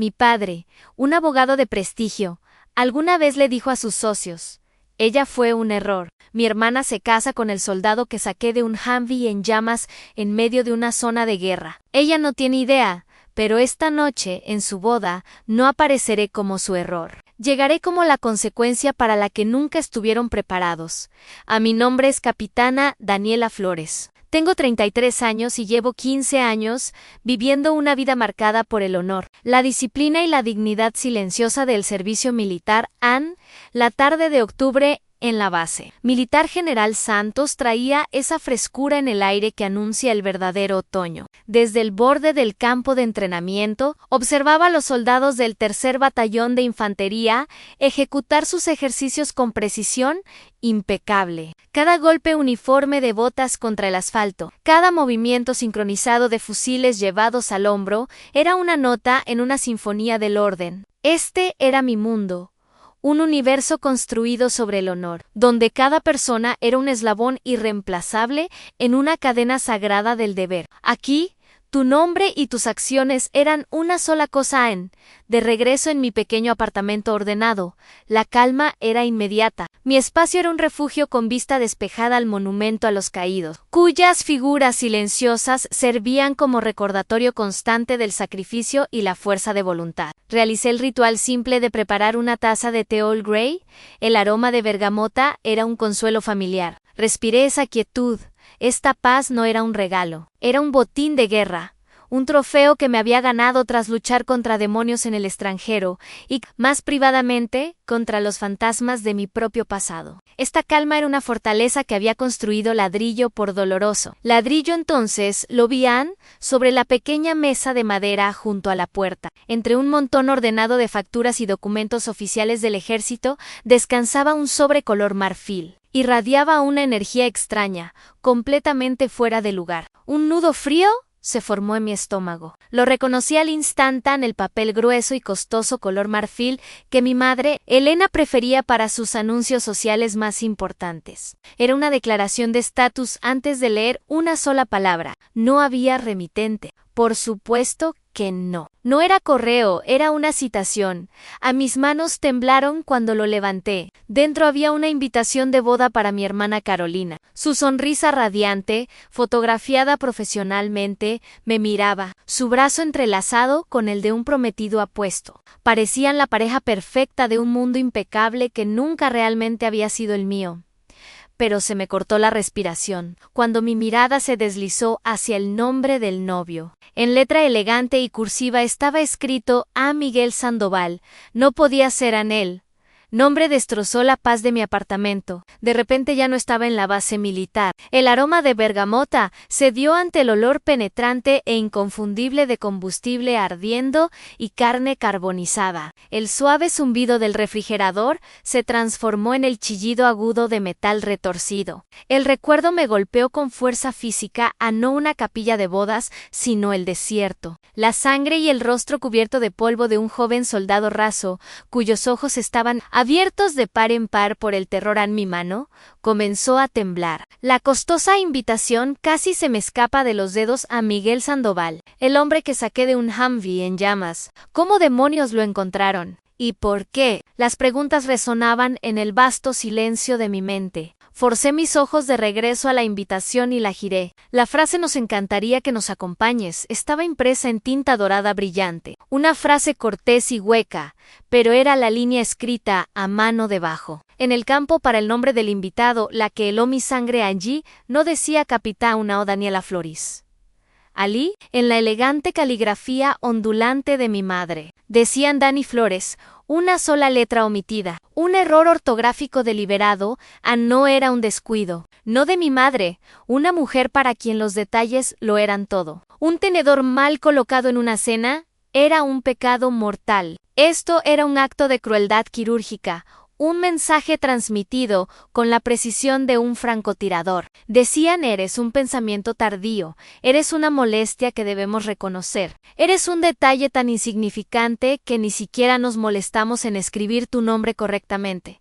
Mi padre, un abogado de prestigio, alguna vez le dijo a sus socios: «Ella fue un error. Mi hermana se casa con el soldado que saqué de un Humvee en llamas en medio de una zona de guerra. Ella no tiene idea, pero esta noche, en su boda, no apareceré como su error. Llegaré como la consecuencia para la que nunca estuvieron preparados. Mi nombre es Capitana Daniela Flores. Tengo 33 años y llevo 15 años viviendo una vida marcada por el honor, la disciplina y la dignidad silenciosa del servicio militar. La tarde de octubre en la base militar General Santos traía esa frescura en el aire que anuncia el verdadero otoño. Desde el borde del campo de entrenamiento, observaba a los soldados del tercer batallón de infantería ejecutar sus ejercicios con precisión impecable. Cada golpe uniforme de botas contra el asfalto, cada movimiento sincronizado de fusiles llevados al hombro, era una nota en una sinfonía del orden. Este era mi mundo. Un universo construido sobre el honor, donde cada persona era un eslabón irreemplazable en una cadena sagrada del deber. Aquí, tu nombre y tus acciones eran una sola cosa. De regreso en mi pequeño apartamento ordenado, la calma era inmediata. Mi espacio era un refugio con vista despejada al monumento a los caídos, cuyas figuras silenciosas servían como recordatorio constante del sacrificio y la fuerza de voluntad. Realicé el ritual simple de preparar una taza de té Earl Grey. El aroma de bergamota era un consuelo familiar. Respiré esa quietud. Esta paz no era un regalo, era un botín de guerra, un trofeo que me había ganado tras luchar contra demonios en el extranjero y, más privadamente, contra los fantasmas de mi propio pasado. Esta calma era una fortaleza que había construido ladrillo por doloroso. Ladrillo entonces lo vi sobre la pequeña mesa de madera junto a la puerta. Entre un montón ordenado de facturas y documentos oficiales del ejército, descansaba un sobre color marfil. Irradiaba una energía extraña, completamente fuera de lugar. Un nudo frío se formó en mi estómago. Lo reconocí al instante en el papel grueso y costoso color marfil que mi madre, Elena, prefería para sus anuncios sociales más importantes. Era una declaración de estatus antes de leer una sola palabra. No había remitente. Por supuesto que no. No era correo, era una citación. A mis manos temblaron cuando lo levanté. Dentro había una invitación de boda para mi hermana Carolina. Su sonrisa radiante, fotografiada profesionalmente, me miraba, su brazo entrelazado con el de un prometido apuesto. Parecían la pareja perfecta de un mundo impecable que nunca realmente había sido el mío. Pero se me cortó la respiración cuando mi mirada se deslizó hacia el nombre del novio. En letra elegante y cursiva estaba escrito: A. Miguel Sandoval. No podía ser Anel. Nombre destrozó la paz de mi apartamento. De repente ya no estaba en la base militar. El aroma de bergamota cedió ante el olor penetrante e inconfundible de combustible ardiendo y carne carbonizada. El suave zumbido del refrigerador se transformó en el chillido agudo de metal retorcido. El recuerdo me golpeó con fuerza física a no una capilla de bodas, sino el desierto. La sangre y el rostro cubierto de polvo de un joven soldado raso, cuyos ojos estaban abiertos de par en par por el terror en mi mano, comenzó a temblar. La costosa invitación casi se me escapa de los dedos. A Miguel Sandoval, el hombre que saqué de un Humvee en llamas. ¿Cómo demonios lo encontraron? ¿Y por qué? Las preguntas resonaban en el vasto silencio de mi mente. Forcé mis ojos de regreso a la invitación y la giré. La frase «nos encantaría que nos acompañes» estaba impresa en tinta dorada brillante. Una frase cortés y hueca, pero era la línea escrita a mano debajo. En el campo para el nombre del invitado, la que heló mi sangre allí, no decía Capitana o Daniela Flores. Allí, en la elegante caligrafía ondulante de mi madre, decían Dani Flores, una sola letra omitida, un error ortográfico deliberado. No era un descuido, no de mi madre, una mujer para quien los detalles lo eran todo. Un tenedor mal colocado en una cena era un pecado mortal. Esto era un acto de crueldad quirúrgica, un mensaje transmitido con la precisión de un francotirador. Decían: eres un pensamiento tardío, eres una molestia que debemos reconocer, eres un detalle tan insignificante que ni siquiera nos molestamos en escribir tu nombre correctamente.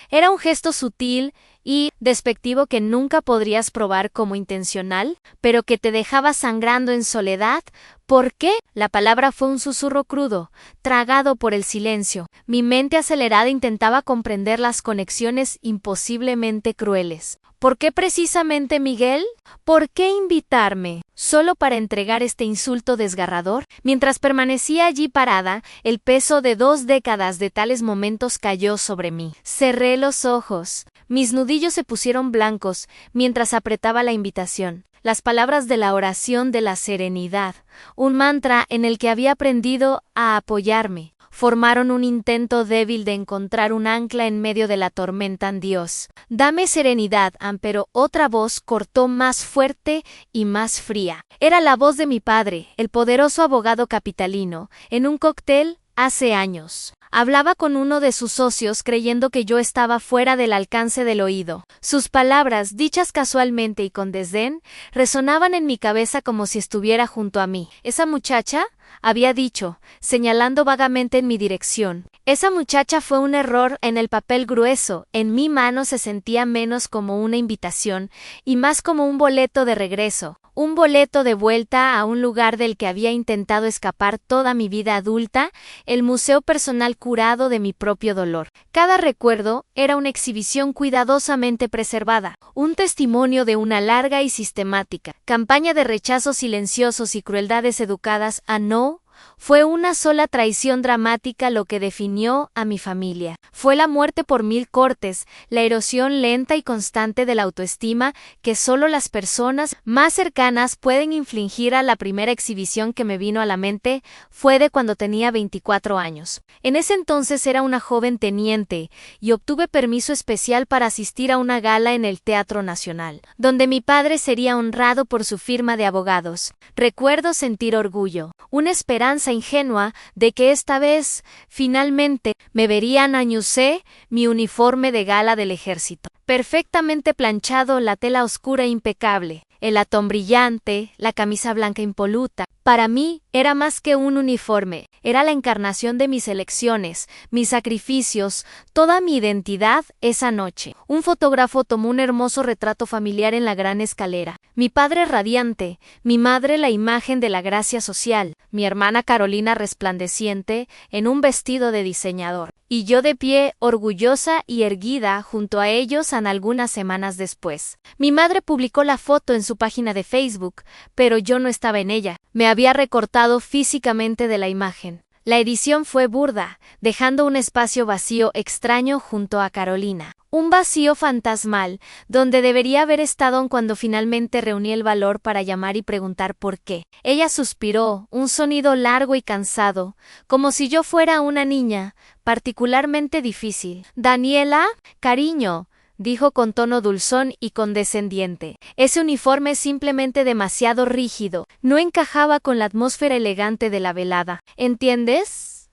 Era un gesto sutil y despectivo que nunca podrías probar como intencional, pero que te dejaba sangrando en soledad. ¿Por qué? La palabra fue un susurro crudo, tragado por el silencio. Mi mente acelerada intentaba comprender las conexiones imposiblemente crueles. ¿Por qué precisamente Miguel? ¿Por qué invitarme? ¿Solo para entregar este insulto desgarrador? Mientras permanecía allí parada, el peso de 2 décadas de tales momentos cayó sobre mí. Cerré los ojos. Mis nudillos se pusieron blancos mientras apretaba la invitación. Las palabras de la oración de la serenidad, un mantra en el que había aprendido a apoyarme, formaron un intento débil de encontrar un ancla en medio de la tormenta. Dios, dame serenidad, pero otra voz cortó más fuerte y más fría. Era la voz de mi padre, el poderoso abogado capitalino, en un cóctel hace años. Hablaba con uno de sus socios creyendo que yo estaba fuera del alcance del oído. Sus palabras, dichas casualmente y con desdén, resonaban en mi cabeza como si estuviera junto a mí. «¿Esa muchacha?», había dicho, señalando vagamente en mi dirección. Esa muchacha fue un error en el papel grueso. En mi mano se sentía menos como una invitación y más como un boleto de regreso. Un boleto de vuelta a un lugar del que había intentado escapar toda mi vida adulta, el museo personal curado de mi propio dolor. Cada recuerdo era una exhibición cuidadosamente preservada, un testimonio de una larga y sistemática campaña de rechazos silenciosos y crueldades educadas a no. Fue una sola traición dramática lo que definió a mi familia. Fue la muerte por 1000 cortes, la erosión lenta y constante de la autoestima que solo las personas más cercanas pueden infligir. A la primera exhibición que me vino a la mente fue de cuando tenía 24 años. En ese entonces era una joven teniente y obtuve permiso especial para asistir a una gala en el Teatro Nacional, donde mi padre sería honrado por su firma de abogados. Recuerdo sentir orgullo, una esperanza ingenua de que esta vez, finalmente, me verían. Añusé mi uniforme de gala del ejército. Perfectamente planchado, la tela oscura impecable, el latón brillante, la camisa blanca impoluta. Para mí, era más que un uniforme, era la encarnación de mis elecciones, mis sacrificios, toda mi identidad esa noche. Un fotógrafo tomó un hermoso retrato familiar en la gran escalera. Mi padre radiante, mi madre la imagen de la gracia social, mi hermana Carolina resplandeciente en un vestido de diseñador, y yo de pie, orgullosa y erguida junto a ellos algunas semanas después. Mi madre publicó la foto en su página de Facebook, pero yo no estaba en ella. Me había recortado físicamente de la imagen. La edición fue burda, dejando un espacio vacío extraño junto a Carolina. Un vacío fantasmal, donde debería haber estado cuando finalmente reuní el valor para llamar y preguntar por qué. Ella suspiró, un sonido largo y cansado, como si yo fuera una niña, particularmente difícil. «Daniela, cariño», dijo con tono dulzón y condescendiente. Ese uniforme es simplemente demasiado rígido, no encajaba con la atmósfera elegante de la velada. ¿Entiendes?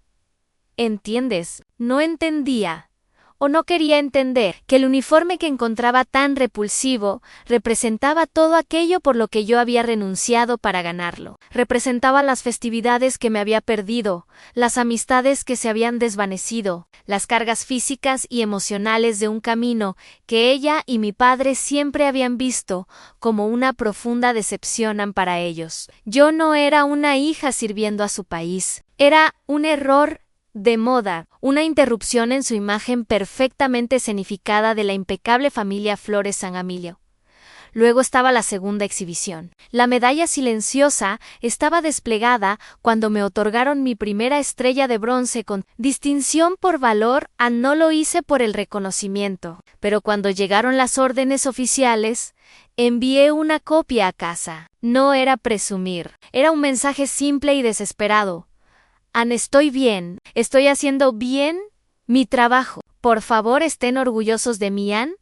¿Entiendes? No entendía. O no quería entender que el uniforme que encontraba tan repulsivo representaba todo aquello por lo que yo había renunciado para ganarlo. Representaba las festividades que me había perdido, las amistades que se habían desvanecido, las cargas físicas y emocionales de un camino que ella y mi padre siempre habían visto como una profunda decepción para ellos. Yo no era una hija sirviendo a su país, era un error de moda, una interrupción en su imagen perfectamente escenificada de la impecable familia Flores San Emilio. Luego estaba la segunda exhibición. La medalla silenciosa estaba desplegada cuando me otorgaron mi primera estrella de bronce con distinción por valor. No lo hice por el reconocimiento, pero cuando llegaron las órdenes oficiales, envié una copia a casa. No era presumir, era un mensaje simple y desesperado. Estoy bien, estoy haciendo bien mi trabajo. Por favor, estén orgullosos de mí, Ann.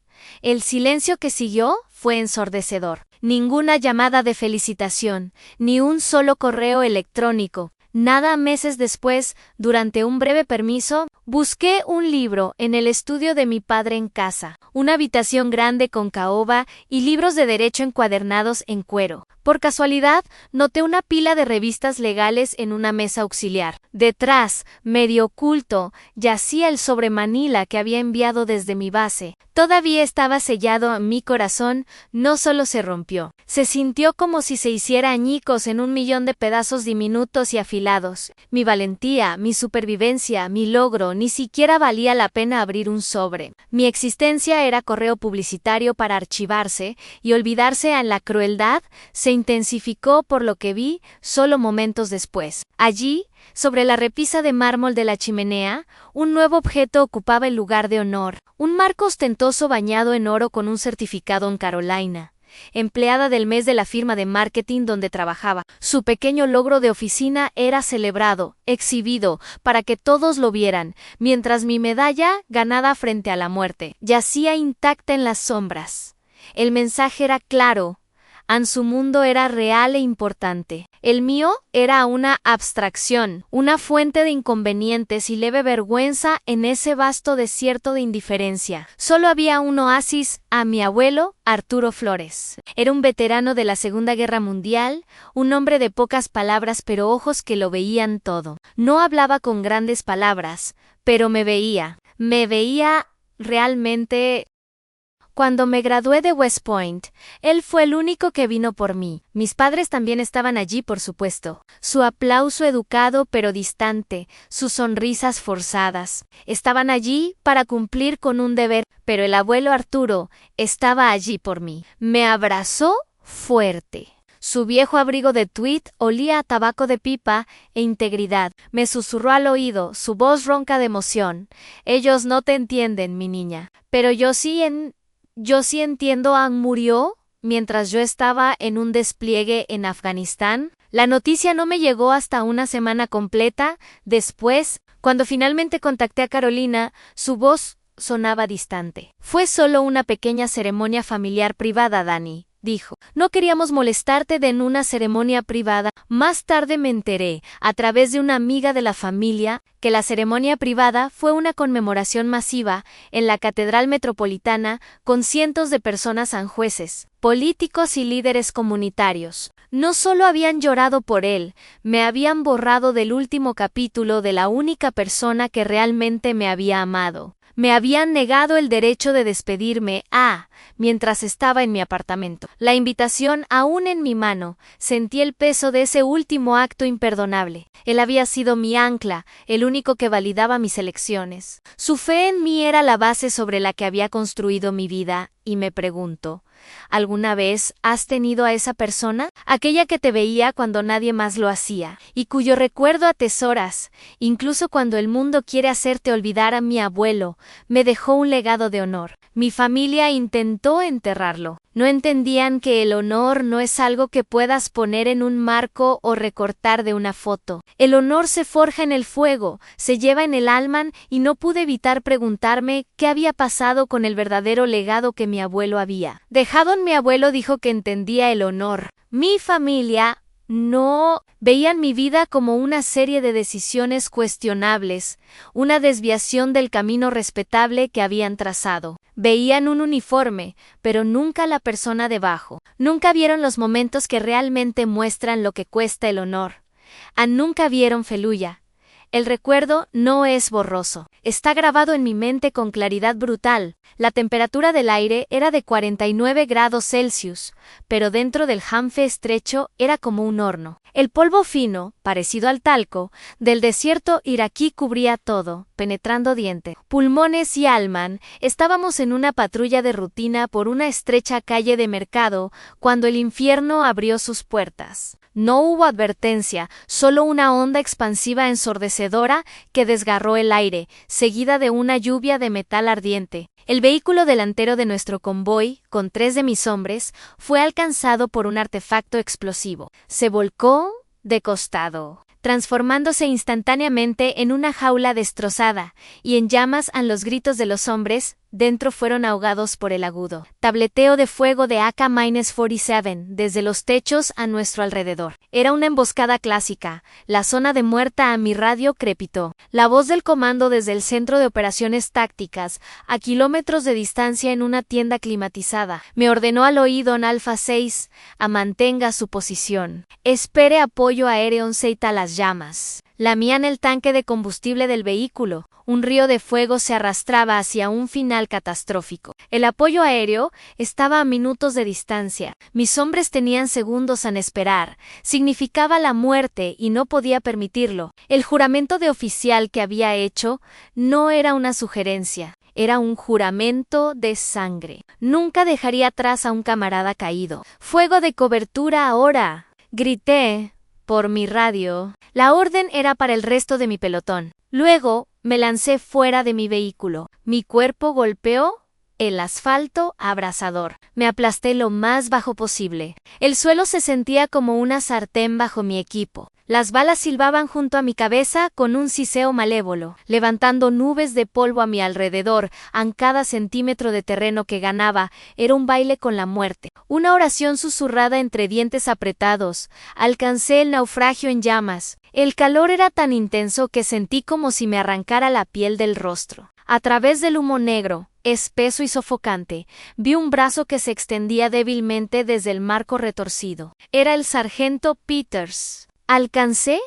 El silencio que siguió fue ensordecedor. Ninguna llamada de felicitación, ni un solo correo electrónico. Nada. Meses después, durante un breve permiso, busqué un libro en el estudio de mi padre en casa, una habitación grande con caoba y libros de derecho encuadernados en cuero. Por casualidad, noté una pila de revistas legales en una mesa auxiliar. Detrás, medio oculto, yacía el sobre Manila que había enviado desde mi base. Todavía estaba sellado en mi corazón, no solo se rompió. Se sintió como si se hiciera añicos en 1.000.000 de pedazos diminutos y afilados. Mi valentía, mi supervivencia, mi logro, ni siquiera valía la pena abrir un sobre. Mi existencia era correo publicitario para archivarse y olvidarse en la crueldad se intensificó por lo que vi solo momentos después. Allí, sobre la repisa de mármol de la chimenea, un nuevo objeto ocupaba el lugar de honor, un marco ostentoso bañado en oro con un certificado en Carolina, empleada del mes de la firma de marketing donde trabajaba. Su pequeño logro de oficina era celebrado, exhibido, para que todos lo vieran, mientras mi medalla, ganada frente a la muerte, yacía intacta en las sombras. El mensaje era claro. Su mundo era real e importante. El mío era una abstracción, una fuente de inconvenientes y leve vergüenza en ese vasto desierto de indiferencia. Solo había un oasis, a mi abuelo, Arturo Flores. Era un veterano de la Segunda Guerra Mundial, un hombre de pocas palabras pero ojos que lo veían todo. No hablaba con grandes palabras, pero me veía realmente. Cuando me gradué de West Point, él fue el único que vino por mí. Mis padres también estaban allí, por supuesto. Su aplauso educado pero distante, sus sonrisas forzadas. Estaban allí para cumplir con un deber, pero el abuelo Arturo estaba allí por mí. Me abrazó fuerte. Su viejo abrigo de tweed olía a tabaco de pipa e integridad. Me susurró al oído, su voz ronca de emoción. Ellos no te entienden, mi niña, pero yo sí entiendo. Murió mientras yo estaba en un despliegue en Afganistán. La noticia no me llegó hasta una semana completa después. Cuando finalmente contacté a Carolina, su voz sonaba distante. Fue solo una pequeña ceremonia familiar privada, Dani, dijo. No queríamos molestarte en una ceremonia privada. Más tarde me enteré, a través de una amiga de la familia, que la ceremonia privada fue una conmemoración masiva en la Catedral Metropolitana con cientos de personas sanjueces, políticos y líderes comunitarios. No solo habían llorado por él, me habían borrado del último capítulo de la única persona que realmente me había amado. Me habían negado el derecho de despedirme, mientras estaba en mi apartamento. La invitación aún en mi mano, sentí el peso de ese último acto imperdonable. Él había sido mi ancla, el único que validaba mis elecciones. Su fe en mí era la base sobre la que había construido mi vida, y me pregunto, ¿alguna vez has tenido a esa persona? Aquella que te veía cuando nadie más lo hacía, y cuyo recuerdo atesoras, incluso cuando el mundo quiere hacerte olvidar. A mi abuelo me dejó un legado de honor. Mi familia intentó enterrarlo. No entendían que el honor no es algo que puedas poner en un marco o recortar de una foto. El honor se forja en el fuego, se lleva en el alma, y no pude evitar preguntarme qué había pasado con el verdadero legado que mi abuelo había dejado. Mi abuelo dijo que entendía el honor. Mi familia no veían mi vida como una serie de decisiones cuestionables, una desviación del camino respetable que habían trazado. Veían un uniforme, pero nunca la persona debajo. Nunca vieron los momentos que realmente muestran lo que cuesta el honor. Nunca vieron Feluya. El recuerdo no es borroso. Está grabado en mi mente con claridad brutal. La temperatura del aire era de 49 grados Celsius, pero dentro del hanfe estrecho era como un horno. El polvo fino, parecido al talco, del desierto iraquí cubría todo, penetrando diente, pulmones y alma. Estábamos en una patrulla de rutina por una estrecha calle de mercado cuando el infierno abrió sus puertas. No hubo advertencia, solo una onda expansiva ensordecedora que desgarró el aire, seguida de una lluvia de metal ardiente. El vehículo delantero de nuestro convoy, con 3 de mis hombres, fue alcanzado por un artefacto explosivo. Se volcó de costado, transformándose instantáneamente en una jaula destrozada, y en llamas los gritos de los hombres dentro fueron ahogados por el agudo tableteo de fuego de AK-47 desde los techos a nuestro alrededor. Era una emboscada clásica. La zona de muerta a mi radio crepitó. La voz del comando desde el centro de operaciones tácticas, a kilómetros de distancia en una tienda climatizada, me ordenó al oído en Alfa 6 a mantenga su posición. Espere apoyo aéreo en Z a las llamas. Lamían el tanque de combustible del vehículo. Un río de fuego se arrastraba hacia un final catastrófico. El apoyo aéreo estaba a minutos de distancia. Mis hombres tenían segundos en esperar. Significaba la muerte y no podía permitirlo. El juramento de oficial que había hecho no era una sugerencia. Era un juramento de sangre. Nunca dejaría atrás a un camarada caído. ¡Fuego de cobertura ahora!, grité por mi radio. La orden era para el resto de mi pelotón. Luego me lancé fuera de mi vehículo. Mi cuerpo golpeó el asfalto abrasador. Me aplasté lo más bajo posible. El suelo se sentía como una sartén bajo mi equipo. Las balas silbaban junto a mi cabeza con un siseo malévolo, levantando nubes de polvo a mi alrededor. En cada centímetro de terreno que ganaba era un baile con la muerte. Una oración susurrada entre dientes apretados. Alcancé el naufragio en llamas. El calor era tan intenso que sentí como si me arrancara la piel del rostro. A través del humo negro, espeso y sofocante, vi un brazo que se extendía débilmente desde el marco retorcido. Era el sargento Peters. Alcancé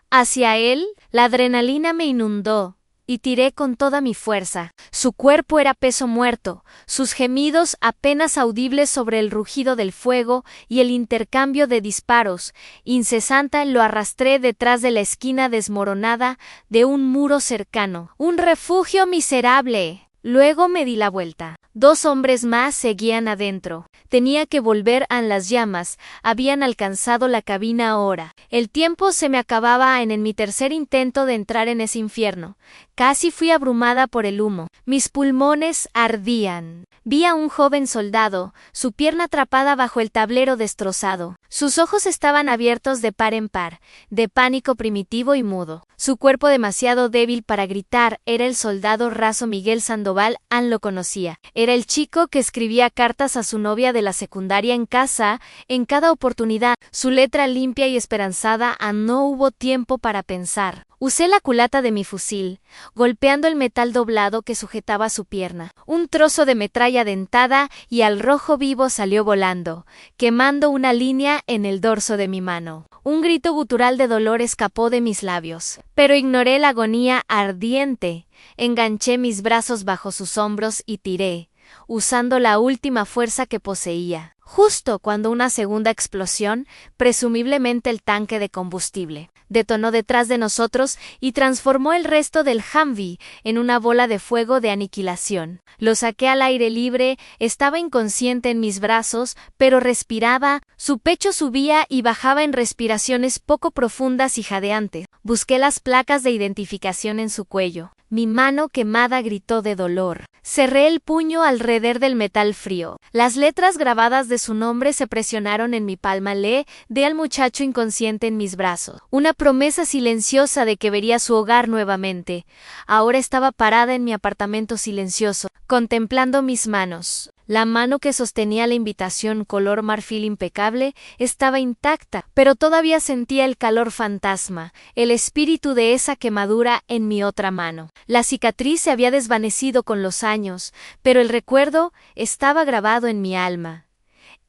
hacia él, la adrenalina me inundó y tiré con toda mi fuerza. Su cuerpo era peso muerto, sus gemidos apenas audibles sobre el rugido del fuego y el intercambio de disparos incesante. Lo arrastré detrás de la esquina desmoronada de un muro cercano. ¡Un refugio miserable! Luego me di la vuelta. 2 hombres más seguían adentro. Tenía que volver a las llamas. Habían alcanzado la cabina ahora. El tiempo se me acababa en mi tercer intento de entrar en ese infierno. Casi fui abrumada por el humo. Mis pulmones ardían. Vi a un joven soldado, su pierna atrapada bajo el tablero destrozado. Sus ojos estaban abiertos de par en par, de pánico primitivo y mudo. Su cuerpo demasiado débil para gritar. Era el soldado raso Miguel Sandoval. Ann lo conocía. Era el chico que escribía cartas a su novia de la secundaria en casa, en cada oportunidad. Su letra limpia y esperanzada. Ann no hubo tiempo para pensar. Usé la culata de mi fusil, golpeando el metal doblado que sujetaba su pierna. Un trozo de metralla dentada y al rojo vivo salió volando, quemando una línea en el dorso de mi mano. Un grito gutural de dolor escapó de mis labios, pero ignoré la agonía ardiente. Enganché mis brazos bajo sus hombros y tiré, usando la última fuerza que poseía. Justo cuando una segunda explosión, presumiblemente el tanque de combustible, detonó detrás de nosotros y transformó el resto del Humvee en una bola de fuego de aniquilación. Lo saqué al aire libre, estaba inconsciente en mis brazos, pero respiraba, su pecho subía y bajaba en respiraciones poco profundas y jadeantes. Busqué las placas de identificación en su cuello. Mi mano quemada gritó de dolor. Cerré el puño alrededor del metal frío. Las letras grabadas de su nombre se presionaron en mi palma. Le di al muchacho inconsciente en mis brazos. Una promesa silenciosa de que vería su hogar nuevamente. Ahora estaba parada en mi apartamento silencioso, contemplando mis manos. La mano que sostenía la invitación color marfil impecable estaba intacta, pero todavía sentía el calor fantasma, el espíritu de esa quemadura en mi otra mano. La cicatriz se había desvanecido con los años, pero el recuerdo estaba grabado en mi alma.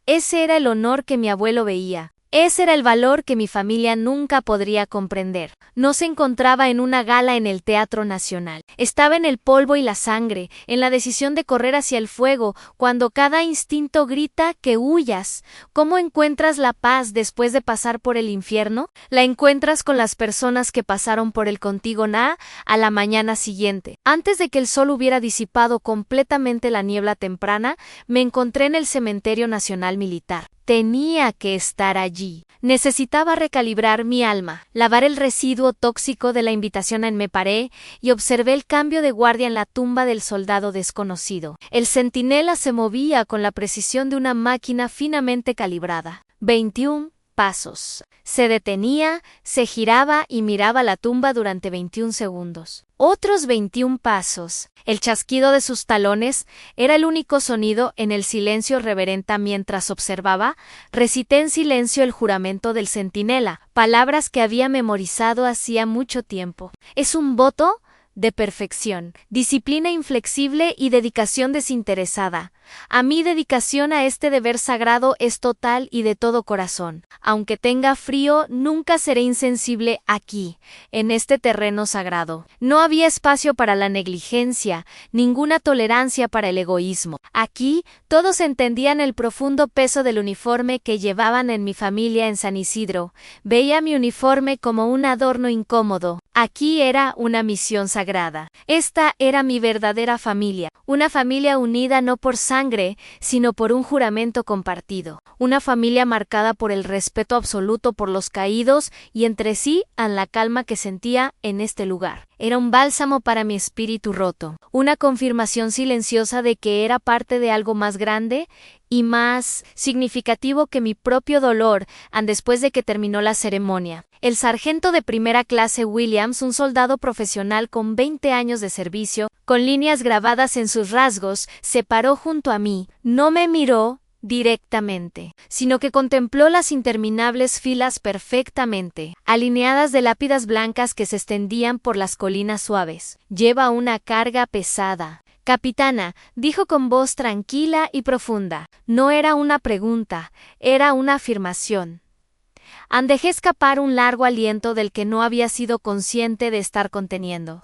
Ese era el honor que mi abuelo veía. Ese era el valor que mi familia nunca podría comprender. No se encontraba en una gala en el Teatro Nacional. Estaba en el polvo y la sangre, en la decisión de correr hacia el fuego, cuando cada instinto grita que huyas. ¿Cómo encuentras la paz después de pasar por el infierno? La encuentras con las personas que pasaron por él contigo a la mañana siguiente. Antes de que el sol hubiera disipado completamente la niebla temprana, me encontré en el Cementerio Nacional Militar. Tenía que estar allí. Necesitaba recalibrar mi alma, lavar el residuo tóxico de la invitación. Me paré y observé el cambio de guardia en la tumba del soldado desconocido. El centinela se movía con la precisión de una máquina finamente calibrada. 21 pasos. Se detenía, se giraba y miraba la tumba durante 21 segundos. Otros 21 pasos. El chasquido de sus talones era el único sonido en el silencio reverente mientras observaba. Recité en silencio el juramento del centinela, palabras que había memorizado hacía mucho tiempo. Es un voto de perfección, disciplina inflexible y dedicación desinteresada. A mi dedicación a este deber sagrado es total y de todo corazón. Aunque tenga frío, nunca seré insensible aquí, en este terreno sagrado. No había espacio para la negligencia, ninguna tolerancia para el egoísmo. Aquí, todos entendían el profundo peso del uniforme que llevaban en mi familia en San Isidro. Veía mi uniforme como un adorno incómodo. Aquí era una misión sagrada. Esta era mi verdadera familia, una familia unida no por sangre, sino por un juramento compartido. Una familia marcada por el respeto absoluto por los caídos y entre sí en la calma que sentía en este lugar. Era un bálsamo para mi espíritu roto, una confirmación silenciosa de que era parte de algo más grande y más significativo que mi propio dolor, después de que terminó la ceremonia. El sargento de primera clase Williams, un soldado profesional con 20 años de servicio, con líneas grabadas en sus rasgos, se paró junto a mí. No me miró directamente, sino que contempló las interminables filas perfectamente alineadas de lápidas blancas que se extendían por las colinas suaves. Lleva una carga pesada. Capitana, dijo con voz tranquila y profunda. No era una pregunta, era una afirmación. Dejé escapar un largo aliento del que no había sido consciente de estar conteniendo.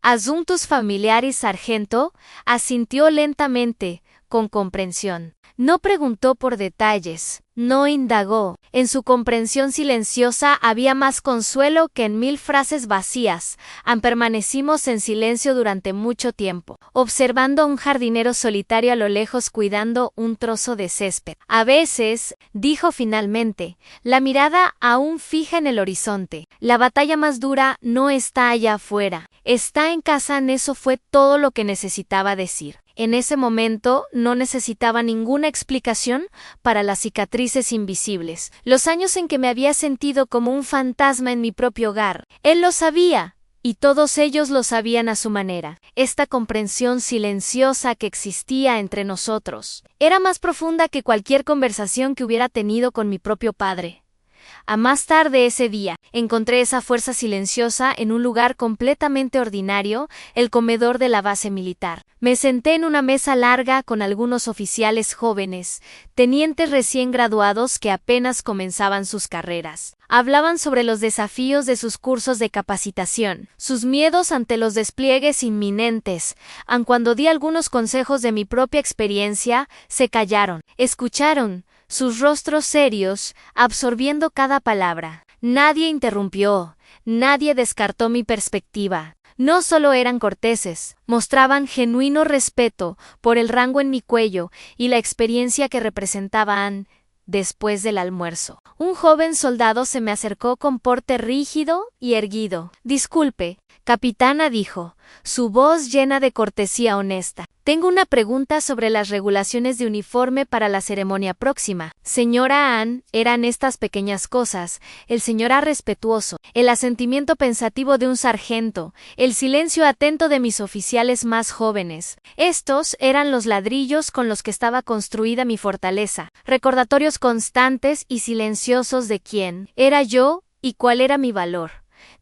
Asuntos familiares, sargento, asintió lentamente, con comprensión. No preguntó por detalles, no indagó. En su comprensión silenciosa había más consuelo que en 1000 frases vacías. Permanecimos en silencio durante mucho tiempo, observando a un jardinero solitario a lo lejos cuidando un trozo de césped. A veces, dijo finalmente, la mirada aún fija en el horizonte. La batalla más dura no está allá afuera, está en casa. Eso fue todo lo que necesitaba decir. En ese momento no necesitaba ninguna explicación para las cicatrices invisibles, los años en que me había sentido como un fantasma en mi propio hogar. Él lo sabía, y todos ellos lo sabían a su manera. Esta comprensión silenciosa que existía entre nosotros era más profunda que cualquier conversación que hubiera tenido con mi propio padre. A más tarde ese día, encontré esa fuerza silenciosa en un lugar completamente ordinario, el comedor de la base militar. Me senté en una mesa larga con algunos oficiales jóvenes, tenientes recién graduados que apenas comenzaban sus carreras. Hablaban sobre los desafíos de sus cursos de capacitación, sus miedos ante los despliegues inminentes. Aun cuando di algunos consejos de mi propia experiencia, se callaron, escucharon, sus rostros serios, absorbiendo cada palabra. Nadie interrumpió, nadie descartó mi perspectiva. No solo eran corteses, mostraban genuino respeto por el rango en mi cuello y la experiencia que representaban. Después del almuerzo, un joven soldado se me acercó con porte rígido y erguido. Disculpe, capitana, dijo, su voz llena de cortesía honesta. Tengo una pregunta sobre las regulaciones de uniforme para la ceremonia próxima. Señora Ann, eran estas pequeñas cosas, el señor A respetuoso, el asentimiento pensativo de un sargento, el silencio atento de mis oficiales más jóvenes. Estos eran los ladrillos con los que estaba construida mi fortaleza, recordatorios constantes y silenciosos de quién era yo y cuál era mi valor.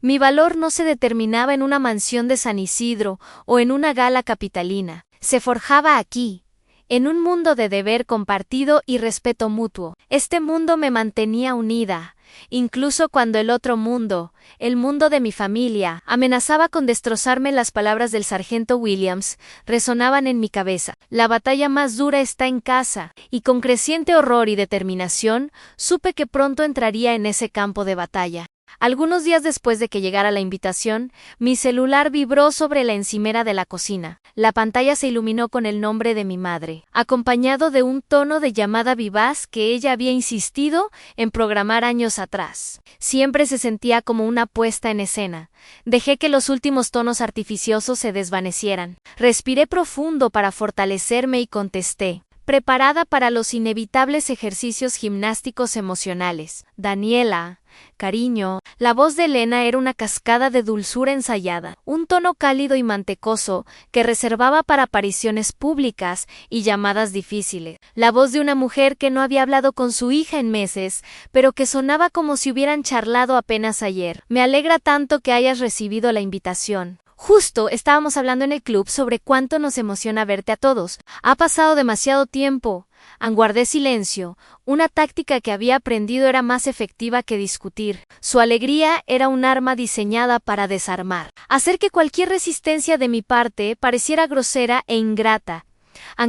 Mi valor no se determinaba en una mansión de San Isidro o en una gala capitalina. Se forjaba aquí, en un mundo de deber compartido y respeto mutuo. Este mundo me mantenía unida, incluso cuando el otro mundo, el mundo de mi familia, amenazaba con destrozarme. Las palabras del sargento Williams resonaban en mi cabeza. La batalla más dura está en casa, y con creciente horror y determinación, supe que pronto entraría en ese campo de batalla. Algunos días después de que llegara la invitación, mi celular vibró sobre la encimera de la cocina. La pantalla se iluminó con el nombre de mi madre, acompañado de un tono de llamada vivaz que ella había insistido en programar años atrás. Siempre se sentía como una puesta en escena. Dejé que los últimos tonos artificiosos se desvanecieran. Respiré profundo para fortalecerme y contesté. preparada para los inevitables ejercicios gimnásticos emocionales. Daniela, cariño. La voz de Elena era una cascada de dulzura ensayada, un tono cálido y mantecoso que reservaba para apariciones públicas y llamadas difíciles. La voz de una mujer que no había hablado con su hija en meses, pero que sonaba como si hubieran charlado apenas ayer. Me alegra tanto que hayas recibido la invitación. Justo estábamos hablando en el club sobre cuánto nos emociona verte a todos. Ha pasado demasiado tiempo. Guardé silencio. Una táctica que había aprendido era más efectiva que discutir. Su alegría era un arma diseñada para desarmar. Hacer que cualquier resistencia de mi parte pareciera grosera e ingrata.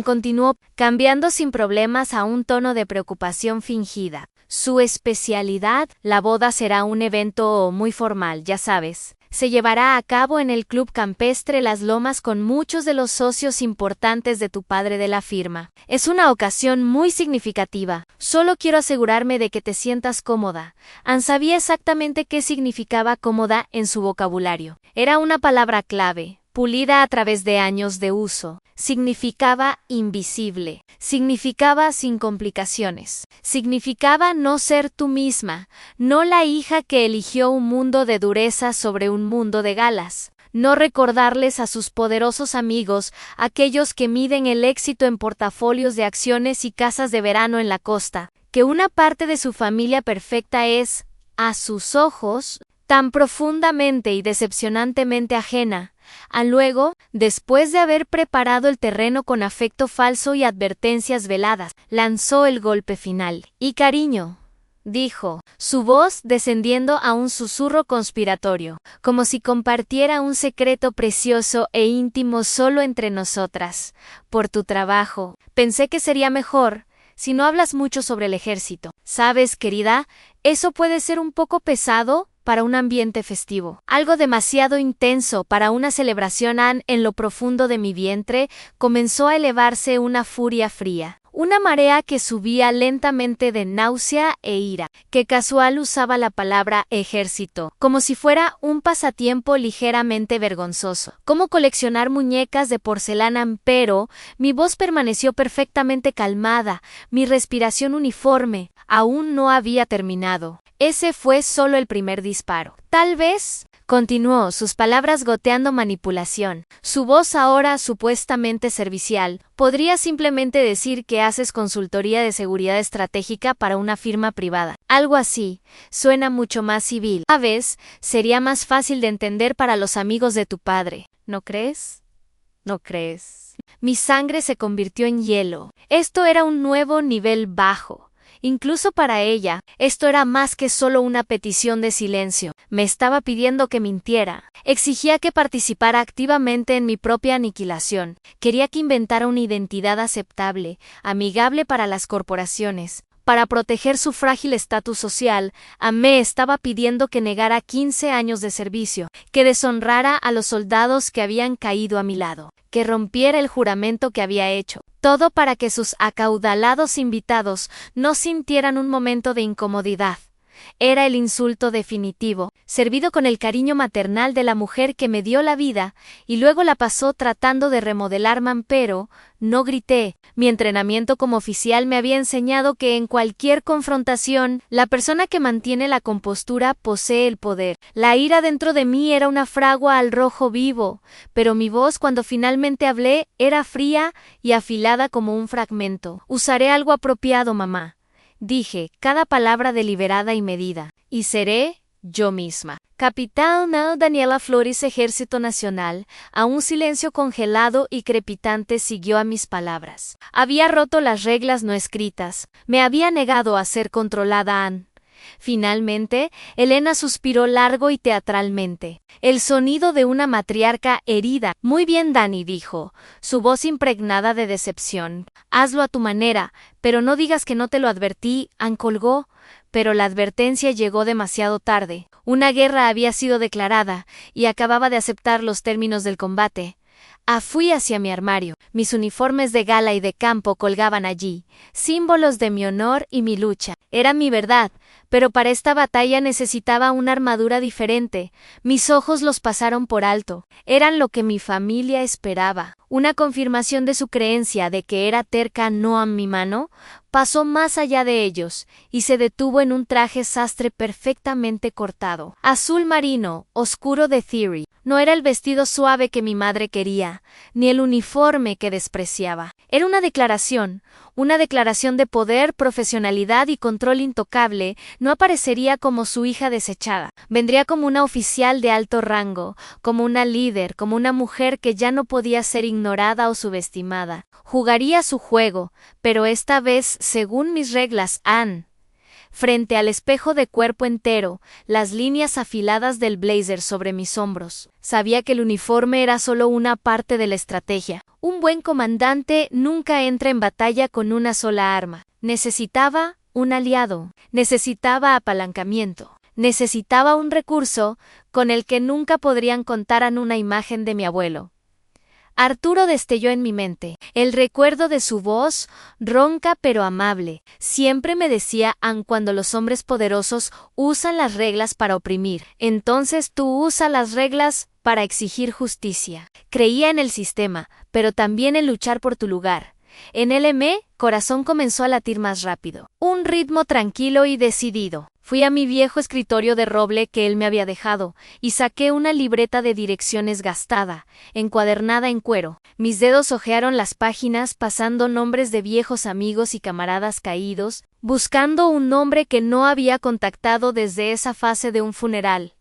Continuó, cambiando sin problemas a un tono de preocupación fingida. Su especialidad, la boda será un evento muy formal, ya sabes. Se llevará a cabo en el Club Campestre Las Lomas con muchos de los socios importantes de tu padre de la firma. Es una ocasión muy significativa. Solo quiero asegurarme de que te sientas cómoda. Ann sabía exactamente qué significaba cómoda en su vocabulario. Era una palabra clave, pulida a través de años de uso. Significaba invisible. Significaba sin complicaciones. Significaba no ser tú misma, no la hija que eligió un mundo de dureza sobre un mundo de galas. No recordarles a sus poderosos amigos, aquellos que miden el éxito en portafolios de acciones y casas de verano en la costa, que una parte de su familia perfecta es, a sus ojos, tan profundamente y decepcionantemente ajena. Luego, después de haber preparado el terreno con afecto falso y advertencias veladas, lanzó el golpe final. Y cariño, dijo, su voz descendiendo a un susurro conspiratorio, como si compartiera un secreto precioso e íntimo solo entre nosotras. Por tu trabajo, pensé que sería mejor si no hablas mucho sobre el ejército. ¿Sabes, querida? Eso puede ser un poco pesado para un ambiente festivo. Algo demasiado intenso para una celebración. En lo profundo de mi vientre comenzó a elevarse una furia fría. Una marea que subía lentamente de náusea e ira, que casual usaba la palabra ejército, como si fuera un pasatiempo ligeramente vergonzoso. Como coleccionar muñecas de porcelana, pero mi voz permaneció perfectamente calmada, mi respiración uniforme. Aún no había terminado. Ese fue solo el primer disparo. Tal vez, continuó, sus palabras goteando manipulación, su voz ahora supuestamente servicial, podría simplemente decir que haces consultoría de seguridad estratégica para una firma privada. Algo así, suena mucho más civil. A veces, sería más fácil de entender para los amigos de tu padre, ¿no crees? ¿No crees? Mi sangre se convirtió en hielo. Esto era un nuevo nivel bajo. Incluso para ella, esto era más que solo una petición de silencio. Me estaba pidiendo que mintiera. Exigía que participara activamente en mi propia aniquilación. Quería que inventara una identidad aceptable, amigable para las corporaciones. Para proteger su frágil estatus social, me estaba pidiendo que negara 15 años de servicio, que deshonrara a los soldados que habían caído a mi lado, que rompiera el juramento que había hecho. Todo para que sus acaudalados invitados no sintieran un momento de incomodidad. Era el insulto definitivo, servido con el cariño maternal de la mujer que me dio la vida, y luego la pasó tratando de remodelarme, pero no grité. Mi entrenamiento como oficial me había enseñado que en cualquier confrontación, la persona que mantiene la compostura posee el poder. La ira dentro de mí era una fragua al rojo vivo, pero mi voz cuando finalmente hablé era fría y afilada como un fragmento. Usaré algo apropiado, mamá. Dije, cada palabra deliberada y medida, y seré yo misma. Capitán Daniela Flores, Ejército Nacional, a un silencio congelado y crepitante siguió a mis palabras. Había roto las reglas no escritas, me había negado a ser controlada. Finalmente, Elena suspiró largo y teatralmente. El sonido de una matriarca herida. Muy bien, Dani, dijo, su voz impregnada de decepción. Hazlo a tu manera, pero no digas que no te lo advertí. Colgó, pero la advertencia llegó demasiado tarde. Una guerra había sido declarada, y acababa de aceptar los términos del combate. Fui hacia mi armario. Mis uniformes de gala y de campo colgaban allí, símbolos de mi honor y mi lucha. Era mi verdad, Pero para esta batalla necesitaba una armadura diferente. Mis ojos los pasaron por alto. Eran lo que mi familia esperaba. Una confirmación de su creencia de que era terca no a mi mano, pasó más allá de ellos, y se detuvo en un traje sastre perfectamente cortado. Azul marino, oscuro de Theory. No era el vestido suave que mi madre quería, ni el uniforme que despreciaba. Era una declaración de poder, profesionalidad y control intocable. No aparecería como su hija desechada. Vendría como una oficial de alto rango, como una líder, como una mujer que ya no podía ser ignorada o subestimada. Jugaría su juego, pero esta vez según mis reglas, Anne. Frente al espejo de cuerpo entero, las líneas afiladas del blazer sobre mis hombros. Sabía que el uniforme era solo una parte de la estrategia. Un buen comandante nunca entra en batalla con una sola arma. Necesitaba un aliado. Necesitaba apalancamiento. Necesitaba un recurso con el que nunca podrían contar. En una imagen de mi abuelo. Arturo destelló en mi mente. El recuerdo de su voz, ronca pero amable. Siempre me decía, aun cuando los hombres poderosos usan las reglas para oprimir, entonces tú usa las reglas para exigir justicia. Creía en el sistema, pero también en luchar por tu lugar. En LM, corazón comenzó a latir más rápido. Un ritmo tranquilo y decidido. Fui a mi viejo escritorio de roble que él me había dejado, y saqué una libreta de direcciones gastada, encuadernada en cuero. Mis dedos hojearon las páginas pasando nombres de viejos amigos y camaradas caídos, buscando un nombre que no había contactado desde esa fase de un funeral.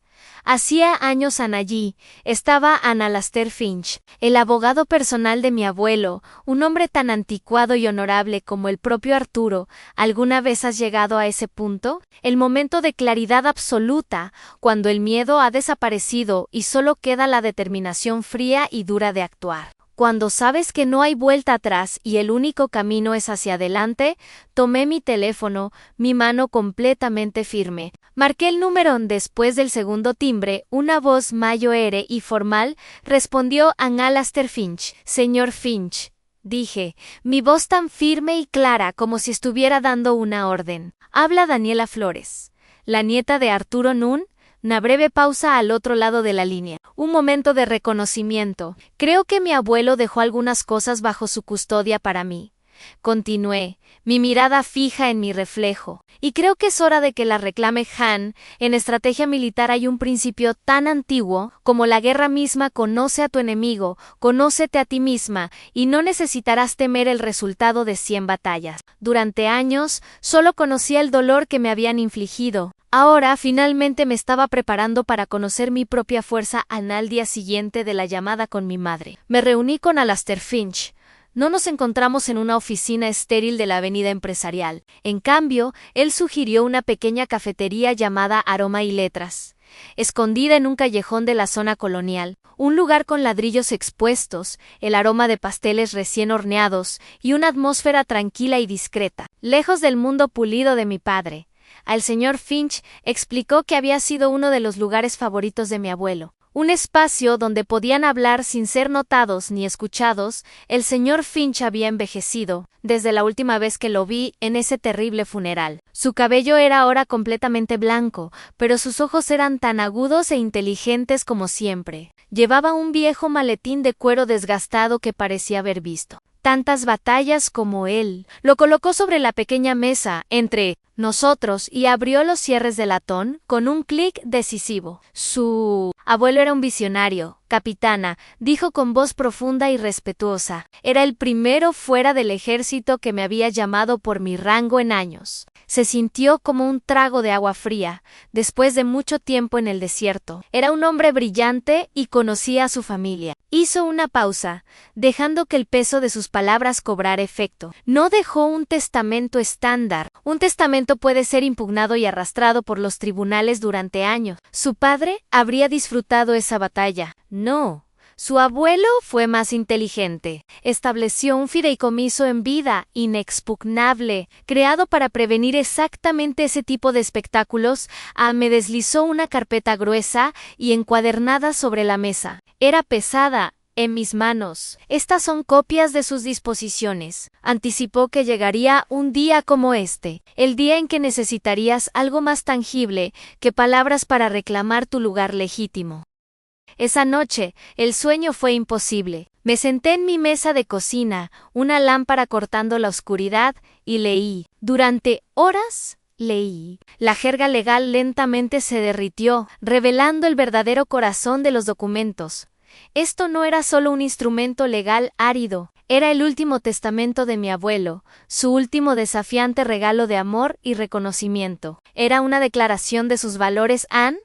Hacía años allí estaba Alastair Finch, el abogado personal de mi abuelo, un hombre tan anticuado y honorable como el propio Arturo. ¿Alguna vez has llegado a ese punto? El momento de claridad absoluta, cuando el miedo ha desaparecido y solo queda la determinación fría y dura de actuar. Cuando sabes que no hay vuelta atrás y el único camino es hacia adelante, tomé mi teléfono, mi mano completamente firme. Marqué el número. Después del segundo timbre, una voz mayor y formal respondió a Alastair Finch. Señor Finch, dije, mi voz tan firme y clara como si estuviera dando una orden. Habla Daniela Flores, la nieta de Arturo Nunn. Una breve pausa al otro lado de la línea. Un momento de reconocimiento. Creo que mi abuelo dejó algunas cosas bajo su custodia para mí. Continué, mi mirada fija en mi reflejo. Y creo que es hora de que la reclame Han. En estrategia militar hay un principio tan antiguo como la guerra misma: conoce a tu enemigo, conócete a ti misma, y no necesitarás temer el resultado de 100 batallas. Durante años, solo conocía el dolor que me habían infligido. Ahora, finalmente me estaba preparando para conocer mi propia fuerza. Al día siguiente de la llamada con mi madre, me reuní con Alastair Finch. No nos encontramos en una oficina estéril de la avenida empresarial. En cambio, él sugirió una pequeña cafetería llamada Aroma y Letras, escondida en un callejón de la zona colonial, un lugar con ladrillos expuestos, el aroma de pasteles recién horneados y una atmósfera tranquila y discreta, lejos del mundo pulido de mi padre. Al señor Finch explicó que había sido uno de los lugares favoritos de mi abuelo. Un espacio donde podían hablar sin ser notados ni escuchados. El señor Finch había envejecido desde la última vez que lo vi en ese terrible funeral. Su cabello era ahora completamente blanco, pero sus ojos eran tan agudos e inteligentes como siempre. Llevaba un viejo maletín de cuero desgastado que parecía haber visto tantas batallas como él. Lo colocó sobre la pequeña mesa entre nosotros y abrió los cierres de latón con un clic decisivo. Su abuelo era un visionario, capitana, dijo con voz profunda y respetuosa. Era el primero fuera del ejército que me había llamado por mi rango en años. Se sintió como un trago de agua fría, después de mucho tiempo en el desierto. Era un hombre brillante y conocía a su familia. Hizo una pausa, dejando que el peso de sus palabras cobrara efecto. No dejó un testamento estándar. Un testamento puede ser impugnado y arrastrado por los tribunales durante años. Su padre habría disfrutado esa batalla. No. Su abuelo fue más inteligente. Estableció un fideicomiso en vida, inexpugnable, creado para prevenir exactamente ese tipo de espectáculos. Me deslizó una carpeta gruesa y encuadernada sobre la mesa. Era pesada, en mis manos. Estas son copias de sus disposiciones. Anticipó que llegaría un día como este, el día en que necesitarías algo más tangible que palabras para reclamar tu lugar legítimo. Esa noche, el sueño fue imposible. Me senté en mi mesa de cocina, una lámpara cortando la oscuridad, y leí. Durante horas, leí. La jerga legal lentamente se derritió, revelando el verdadero corazón de los documentos. Esto no era solo un instrumento legal árido, era el último testamento de mi abuelo, su último desafiante regalo de amor y reconocimiento. Era una declaración de sus valores. Anne,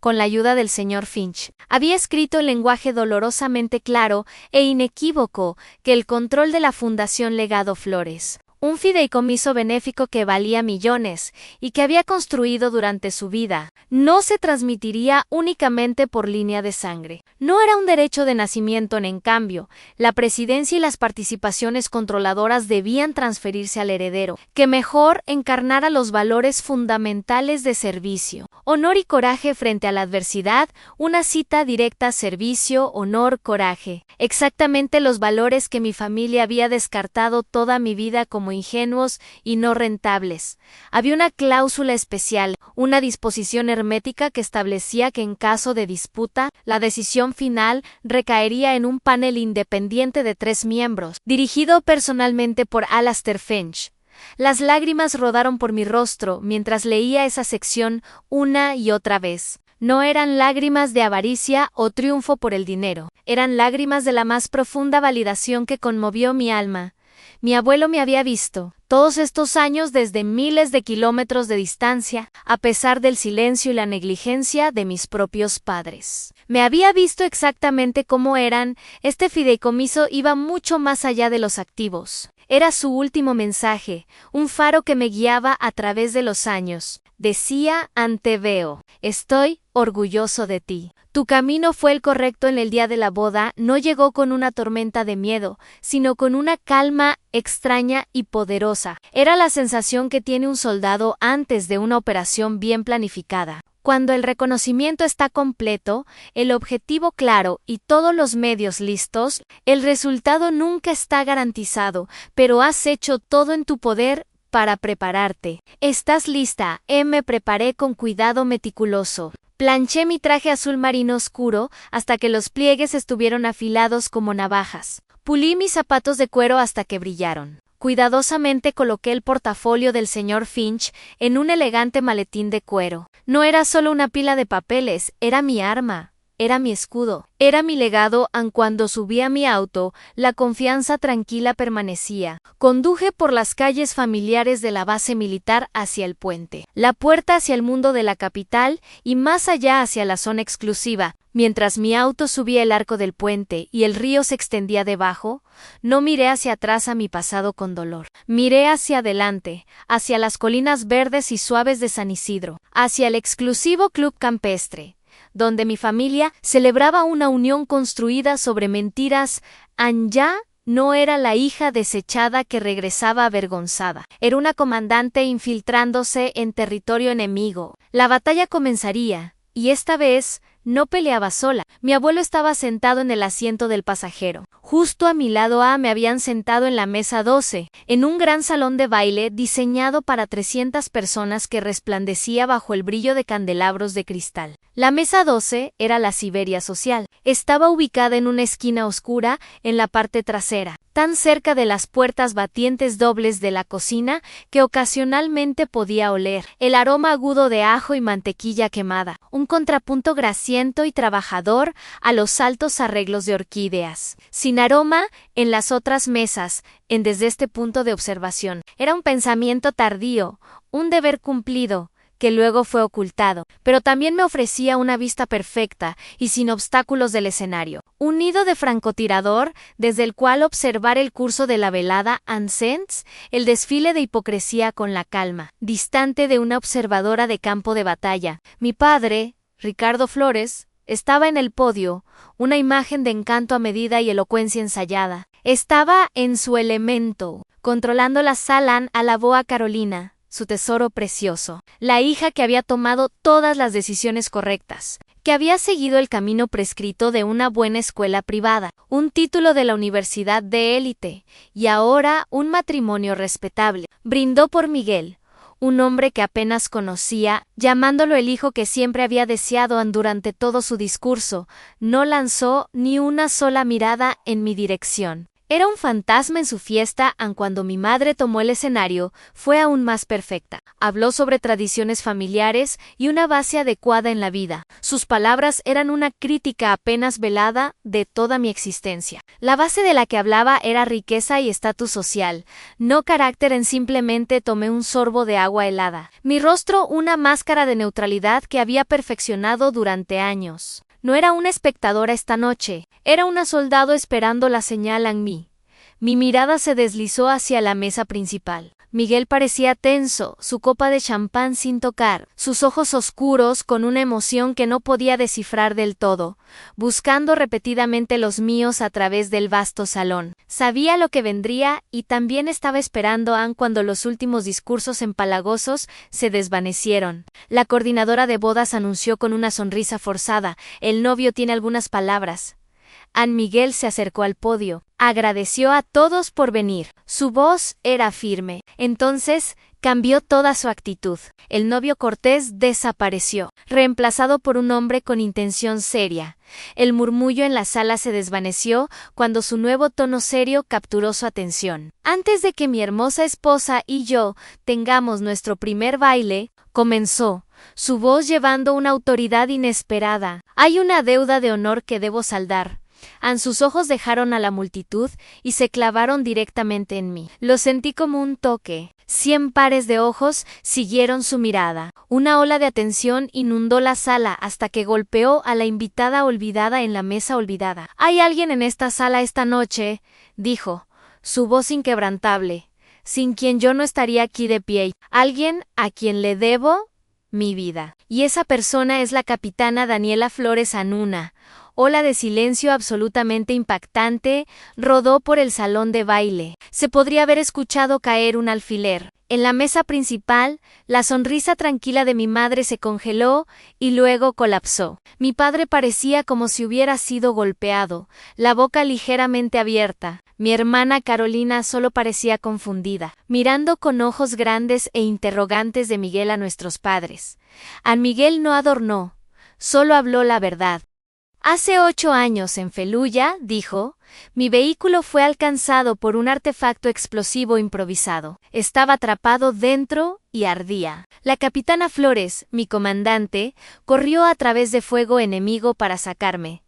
con la ayuda del señor Finch, había escrito en lenguaje dolorosamente claro e inequívoco que el control de la Fundación Legado Flores, un fideicomiso benéfico que valía millones y que había construido durante su vida, no se transmitiría únicamente por línea de sangre. No era un derecho de nacimiento, en cambio, la presidencia y las participaciones controladoras debían transferirse al heredero, que mejor encarnara los valores fundamentales de servicio, honor y coraje frente a la adversidad, una cita directa: servicio, honor, coraje. Exactamente los valores que mi familia había descartado toda mi vida como ingenuos y no rentables. Había una cláusula especial, una disposición hermética que establecía que en caso de disputa, la decisión final recaería en un panel independiente de 3 miembros, dirigido personalmente por Alastair Finch. Las lágrimas rodaron por mi rostro mientras leía esa sección una y otra vez. No eran lágrimas de avaricia o triunfo por el dinero, eran lágrimas de la más profunda validación que conmovió mi alma. Mi abuelo me había visto, todos estos años, desde miles de kilómetros de distancia, a pesar del silencio y la negligencia de mis propios padres. Me había visto exactamente cómo eran. Este fideicomiso iba mucho más allá de los activos. Era su último mensaje, un faro que me guiaba a través de los años. Decía: Anteveo, estoy orgulloso de ti. Tu camino fue el correcto en el día de la boda, no llegó con una tormenta de miedo, sino con una calma extraña y poderosa. Era la sensación que tiene un soldado antes de una operación bien planificada. Cuando el reconocimiento está completo, el objetivo claro y todos los medios listos, el resultado nunca está garantizado, pero has hecho todo en tu poder para prepararte. ¿Estás lista? Me preparé con cuidado meticuloso. Planché mi traje azul marino oscuro hasta que los pliegues estuvieron afilados como navajas. Pulí mis zapatos de cuero hasta que brillaron. Cuidadosamente coloqué el portafolio del señor Finch en un elegante maletín de cuero. No era solo una pila de papeles, era mi arma. Era mi escudo, era mi legado. Aun cuando subí a mi auto, la confianza tranquila permanecía. Conduje por las calles familiares de la base militar hacia el puente, la puerta hacia el mundo de la capital y más allá hacia la zona exclusiva. Mientras mi auto subía el arco del puente y el río se extendía debajo, no miré hacia atrás a mi pasado con dolor. Miré hacia adelante, hacia las colinas verdes y suaves de San Isidro, hacia el exclusivo club campestre, donde mi familia celebraba una unión construida sobre mentiras. Anya no era la hija desechada que regresaba avergonzada. Era una comandante infiltrándose en territorio enemigo. La batalla comenzaría, y esta vez no peleaba sola. Mi abuelo estaba sentado en el asiento del pasajero. Justo a mi lado me habían sentado en la mesa 12, en un gran salón de baile diseñado para 300 personas que resplandecía bajo el brillo de candelabros de cristal. La mesa 12 era la Siberia social. Estaba ubicada en una esquina oscura en la parte trasera, tan cerca de las puertas batientes dobles de la cocina que ocasionalmente podía oler el aroma agudo de ajo y mantequilla quemada, un contrapunto grasiento y trabajador a los altos arreglos de orquídeas. Sin aroma en las otras mesas, desde este punto de observación, era un pensamiento tardío, un deber cumplido, que luego fue ocultado, pero también me ofrecía una vista perfecta y sin obstáculos del escenario. Un nido de francotirador desde el cual observar el curso de la velada Ansens, el desfile de hipocresía con la calma, distante de una observadora de campo de batalla. Mi padre, Ricardo Flores, estaba en el podio, una imagen de encanto a medida y elocuencia ensayada. Estaba en su elemento, controlando la sala. Alabó a Carolina, su tesoro precioso, la hija que había tomado todas las decisiones correctas, que había seguido el camino prescrito de una buena escuela privada, un título de la universidad de élite, y ahora un matrimonio respetable. Brindó por Miguel, un hombre que apenas conocía, llamándolo el hijo que siempre había deseado. Durante todo su discurso, no lanzó ni una sola mirada en mi dirección. Era un fantasma en su fiesta, aun cuando mi madre tomó el escenario, fue aún más perfecta. Habló sobre tradiciones familiares y una base adecuada en la vida. Sus palabras eran una crítica apenas velada de toda mi existencia. La base de la que hablaba era riqueza y estatus social, no carácter. Simplemente tomé un sorbo de agua helada. Mi rostro una máscara de neutralidad que había perfeccionado durante años. No era una espectadora esta noche, era una soldado esperando la señal en mí. Mi mirada se deslizó hacia la mesa principal. Miguel parecía tenso, su copa de champán sin tocar, sus ojos oscuros con una emoción que no podía descifrar del todo, buscando repetidamente los míos a través del vasto salón. Sabía lo que vendría y también estaba esperando cuando los últimos discursos empalagosos se desvanecieron. La coordinadora de bodas anunció con una sonrisa forzada: el novio tiene algunas palabras. Miguel se acercó al podio, agradeció a todos por venir. Su voz era firme. Entonces cambió toda su actitud. El novio cortés desapareció, reemplazado por un hombre con intención seria. El murmullo en la sala se desvaneció cuando su nuevo tono serio capturó su atención. Antes de que mi hermosa esposa y yo tengamos nuestro primer baile, comenzó, su voz llevando una autoridad inesperada. Hay una deuda de honor que debo saldar. Sus ojos dejaron a la multitud y se clavaron directamente en mí. Lo sentí como un toque. 100 pares de ojos siguieron su mirada. Una ola de atención inundó la sala hasta que golpeó a la invitada olvidada en la mesa olvidada. «Hay alguien en esta sala esta noche», dijo, su voz inquebrantable, «sin quien yo no estaría aquí de pie. Alguien a quien le debo mi vida. Y esa persona es la capitana Daniela Flores Anuna». Ola de silencio absolutamente impactante rodó por el salón de baile. Se podría haber escuchado caer un alfiler. En la mesa principal, la sonrisa tranquila de mi madre se congeló y luego colapsó. Mi padre parecía como si hubiera sido golpeado, la boca ligeramente abierta. Mi hermana Carolina solo parecía confundida, mirando con ojos grandes e interrogantes de Miguel a nuestros padres. Miguel no adornó, solo habló la verdad. Hace 8 años en Feluya, dijo, mi vehículo fue alcanzado por un artefacto explosivo improvisado. Estaba atrapado dentro y ardía. La capitana Flores, mi comandante, corrió a través de fuego enemigo para sacarme.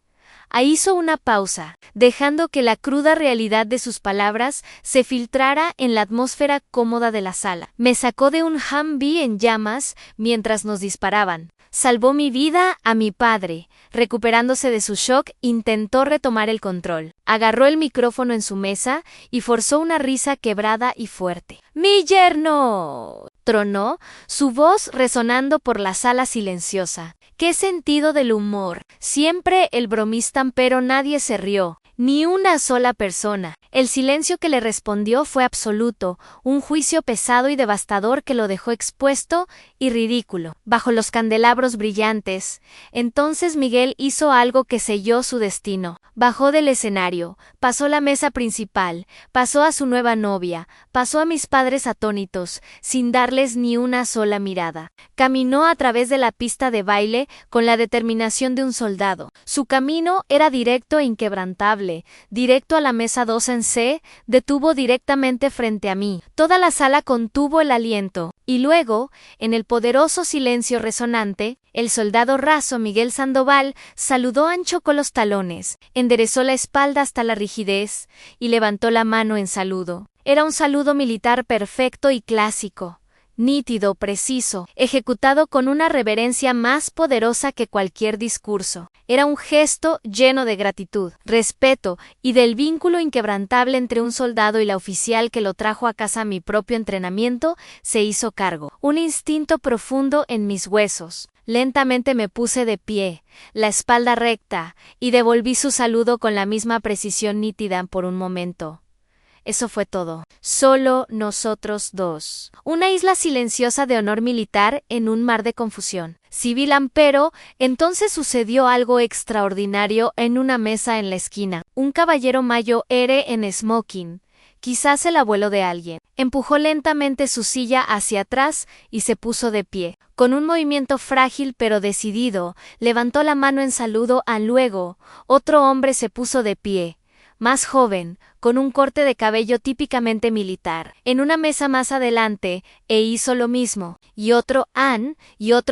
Hizo una pausa, dejando que la cruda realidad de sus palabras se filtrara en la atmósfera cómoda de la sala. Me sacó de un Humvee en llamas mientras nos disparaban. Salvó mi vida a mi padre. Recuperándose de su shock, intentó retomar el control. Agarró el micrófono en su mesa y forzó una risa quebrada y fuerte. ¡Mi yerno!, tronó, su voz resonando por la sala silenciosa. ¡Qué sentido del humor! Siempre el bromista, pero nadie se rió. Ni una sola persona. El silencio que le respondió fue absoluto, un juicio pesado y devastador que lo dejó expuesto y ridículo, bajo los candelabros brillantes. Entonces Miguel hizo algo que selló su destino. Bajó del escenario, pasó la mesa principal, pasó a su nueva novia, pasó a mis padres atónitos, sin darles ni una sola mirada. Caminó a través de la pista de baile con la determinación de un soldado. Su camino era directo e inquebrantable. Directo a la mesa 2 en C, detuvo directamente frente a mí. Toda la sala contuvo el aliento, y luego, en el poderoso silencio resonante, el soldado raso Miguel Sandoval saludó ancho con los talones, enderezó la espalda hasta la rigidez, y levantó la mano en saludo. Era un saludo militar perfecto y clásico. Nítido, preciso, ejecutado con una reverencia más poderosa que cualquier discurso. Era un gesto lleno de gratitud, respeto y del vínculo inquebrantable entre un soldado y la oficial que lo trajo a casa. Mi propio entrenamiento se hizo cargo. Un instinto profundo en mis huesos. Lentamente me puse de pie, la espalda recta, y devolví su saludo con la misma precisión nítida por un momento. Eso fue todo. Solo nosotros dos. Una isla silenciosa de honor militar en un mar de confusión. Civil pero entonces sucedió algo extraordinario en una mesa en la esquina. Un caballero mayo ere en smoking, quizás el abuelo de alguien, empujó lentamente su silla hacia atrás y se puso de pie. Con un movimiento frágil pero decidido, levantó la mano en saludo luego, otro hombre se puso de pie, más joven, con un corte de cabello típicamente militar, en una mesa más adelante, hizo lo mismo, y otro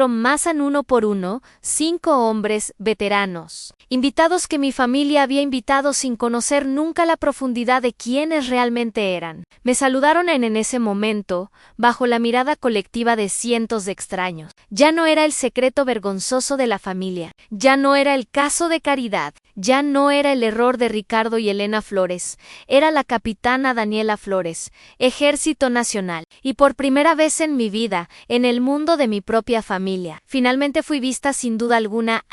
más uno por uno, 5 hombres veteranos, invitados que mi familia había invitado sin conocer nunca la profundidad de quiénes realmente eran. Me saludaron en ese momento, bajo la mirada colectiva de cientos de extraños. Ya no era el secreto vergonzoso de la familia, ya no era el caso de Caridad, ya no era el error de Ricardo y Elena Flores, era la capitana Daniela Flores, Ejército Nacional, y por primera vez en mi vida, en el mundo de mi propia familia. Finalmente fui vista sin duda alguna.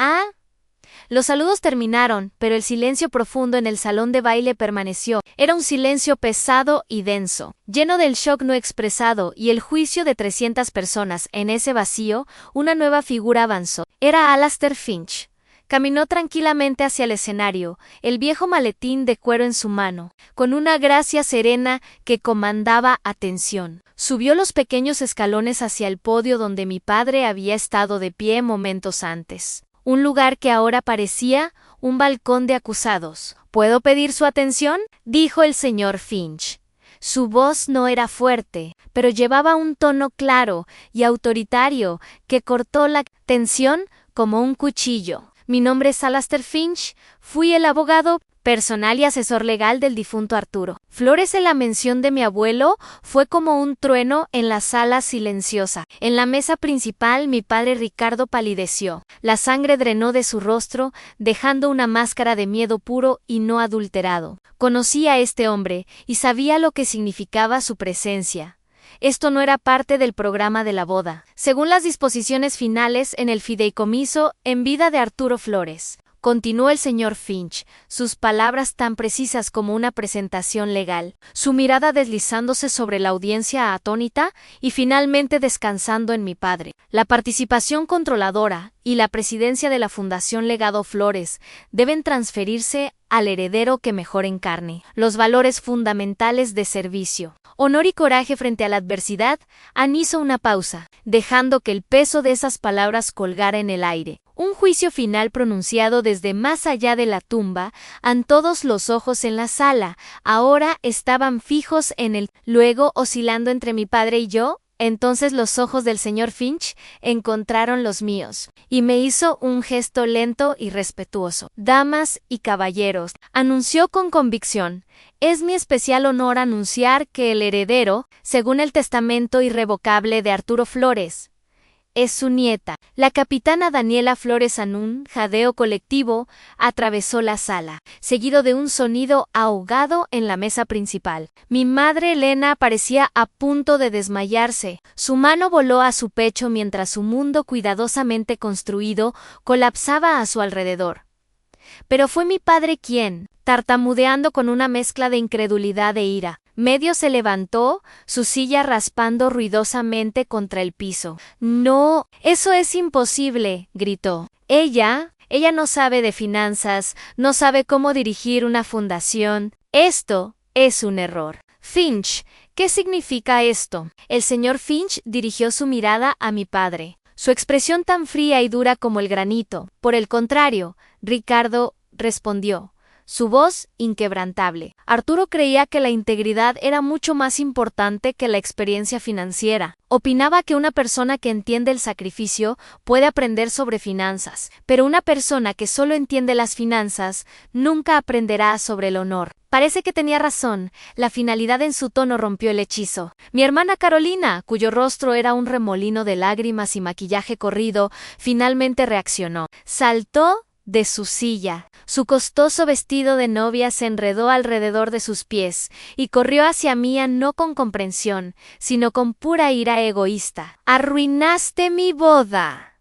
Los saludos terminaron, pero el silencio profundo en el salón de baile permaneció. Era un silencio pesado y denso, lleno del shock no expresado y el juicio de 300 personas. En ese vacío, una nueva figura avanzó. Era Alastair Finch. Caminó tranquilamente hacia el escenario, el viejo maletín de cuero en su mano, con una gracia serena que comandaba atención. Subió los pequeños escalones hacia el podio donde mi padre había estado de pie momentos antes. Un lugar que ahora parecía un balcón de acusados. ¿Puedo pedir su atención?, dijo el señor Finch. Su voz no era fuerte, pero llevaba un tono claro y autoritario que cortó la tensión como un cuchillo. Mi nombre es Alastair Finch, fui el abogado personal y asesor legal del difunto Arturo Flores. En la mención de mi abuelo fue como un trueno en la sala silenciosa. En la mesa principal mi padre Ricardo palideció. La sangre drenó de su rostro, dejando una máscara de miedo puro y no adulterado. Conocí a este hombre y sabía lo que significaba su presencia. Esto no era parte del programa de la boda, según las disposiciones finales en el fideicomiso en vida de Arturo Flores. Continuó el señor Finch, sus palabras tan precisas como una presentación legal, su mirada deslizándose sobre la audiencia atónita y finalmente descansando en mi padre. La participación controladora y la presidencia de la Fundación Legado Flores deben transferirse al heredero que mejor encarne los valores fundamentales de servicio, honor y coraje frente a la adversidad. Hizo una pausa, dejando que el peso de esas palabras colgara en el aire. Un juicio final pronunciado desde más allá de la tumba, todos los ojos en la sala ahora estaban fijos en él, luego oscilando entre mi padre y yo. Entonces los ojos del señor Finch encontraron los míos, y me hizo un gesto lento y respetuoso. Damas y caballeros, anunció con convicción, es mi especial honor anunciar que el heredero, según el testamento irrevocable de Arturo Flores, es su nieta. La capitana Daniela Flores, en un jadeo colectivo, atravesó la sala, seguido de un sonido ahogado en la mesa principal. Mi madre Elena parecía a punto de desmayarse. Su mano voló a su pecho mientras su mundo cuidadosamente construido colapsaba a su alrededor. Pero fue mi padre quien, tartamudeando con una mezcla de incredulidad e ira, medio se levantó, su silla raspando ruidosamente contra el piso. «No, eso es imposible», gritó. Ella no sabe de finanzas, no sabe cómo dirigir una fundación. Esto es un error». «Finch, ¿qué significa esto?». El señor Finch dirigió su mirada a mi padre, su expresión tan fría y dura como el granito. «Por el contrario», Ricardo respondió, su voz inquebrantable. Arturo creía que la integridad era mucho más importante que la experiencia financiera. Opinaba que una persona que entiende el sacrificio puede aprender sobre finanzas, pero una persona que solo entiende las finanzas nunca aprenderá sobre el honor. Parece que tenía razón. La finalidad en su tono rompió el hechizo. Mi hermana Carolina, cuyo rostro era un remolino de lágrimas y maquillaje corrido, finalmente reaccionó. Saltó de su silla. Su costoso vestido de novia se enredó alrededor de sus pies y corrió hacia mí, no con comprensión, sino con pura ira egoísta. «¡Arruinaste mi boda!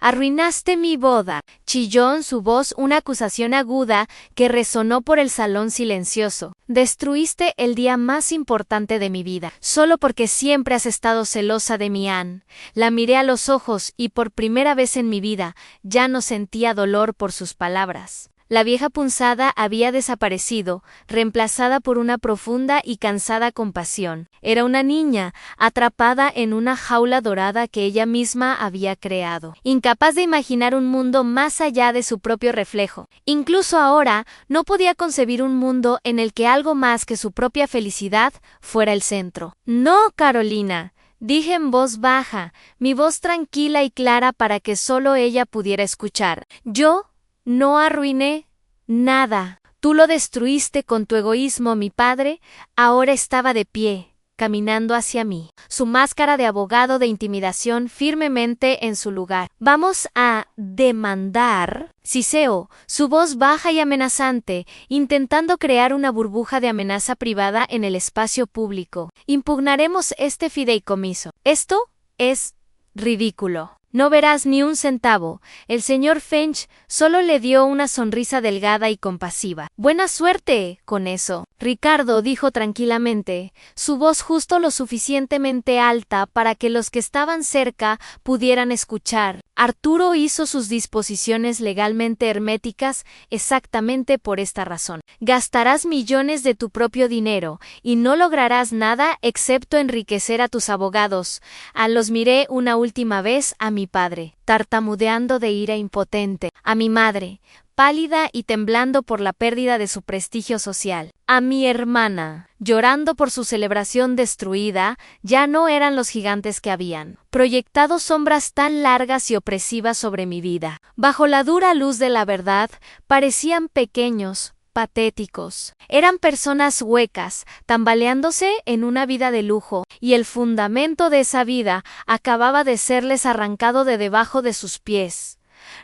Arruinaste mi boda, chilló en su voz una acusación aguda que resonó por el salón silencioso. Destruiste el día más importante de mi vida, solo porque siempre has estado celosa de mi Anne. La miré a los ojos y por primera vez en mi vida ya no sentía dolor por sus palabras. La vieja punzada había desaparecido, reemplazada por una profunda y cansada compasión. Era una niña, atrapada en una jaula dorada que ella misma había creado, incapaz de imaginar un mundo más allá de su propio reflejo. Incluso ahora, no podía concebir un mundo en el que algo más que su propia felicidad fuera el centro. «No, Carolina», dije en voz baja, mi voz tranquila y clara para que solo ella pudiera escuchar. «Yo no arruiné nada. Tú lo destruiste con tu egoísmo». Mi padre ahora estaba de pie, caminando hacia mí, su máscara de abogado de intimidación firmemente en su lugar. «Vamos a demandar», siseó, su voz baja y amenazante, intentando crear una burbuja de amenaza privada en el espacio público. «Impugnaremos este fideicomiso. Esto es ridículo. No verás ni un centavo». El señor Finch solo le dio una sonrisa delgada y compasiva. «Buena suerte con eso», Ricardo dijo tranquilamente, su voz justo lo suficientemente alta para que los que estaban cerca pudieran escuchar. Arturo hizo sus disposiciones legalmente herméticas exactamente por esta razón. Gastarás millones de tu propio dinero y no lograrás nada excepto enriquecer a tus abogados. Los miré una última vez a mi padre, tartamudeando de ira impotente, a mi madre, pálida y temblando por la pérdida de su prestigio social, a mi hermana, llorando por su celebración destruida. Ya no eran los gigantes que habían proyectado sombras tan largas y opresivas sobre mi vida. Bajo la dura luz de la verdad, parecían pequeños, patéticos. Eran personas huecas, tambaleándose en una vida de lujo, y el fundamento de esa vida acababa de serles arrancado de debajo de sus pies.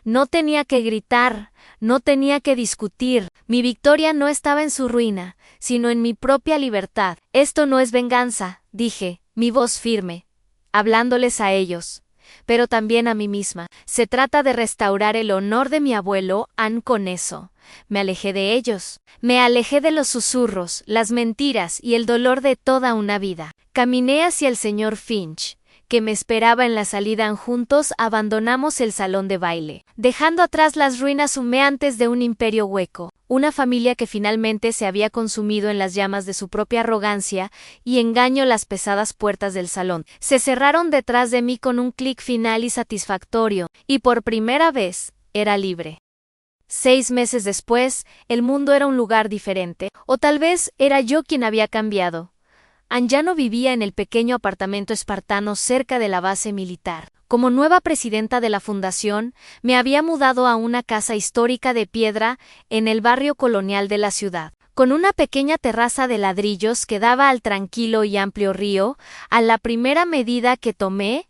No tenía que gritar, no tenía que discutir. Mi victoria no estaba en su ruina, sino en mi propia libertad. «Esto no es venganza», dije, mi voz firme, hablándoles a ellos, pero también a mí misma. «Se trata de restaurar el honor de mi abuelo Anne con eso». Me alejé de ellos. Me alejé de los susurros, las mentiras y el dolor de toda una vida. Caminé hacia el señor Finch, que me esperaba en la salida. Juntos abandonamos el salón de baile, dejando atrás las ruinas humeantes de un imperio hueco, una familia que finalmente se había consumido en las llamas de su propia arrogancia y engaño. Las pesadas puertas del salón se cerraron detrás de mí con un clic final y satisfactorio, y por primera vez era libre. 6 meses después, el mundo era un lugar diferente, o tal vez era yo quien había cambiado. Anne ya no vivía en el pequeño apartamento espartano cerca de la base militar. Como nueva presidenta de la fundación, me había mudado a una casa histórica de piedra en el barrio colonial de la ciudad, con una pequeña terraza de ladrillos que daba al tranquilo y amplio río. A la primera medida que tomé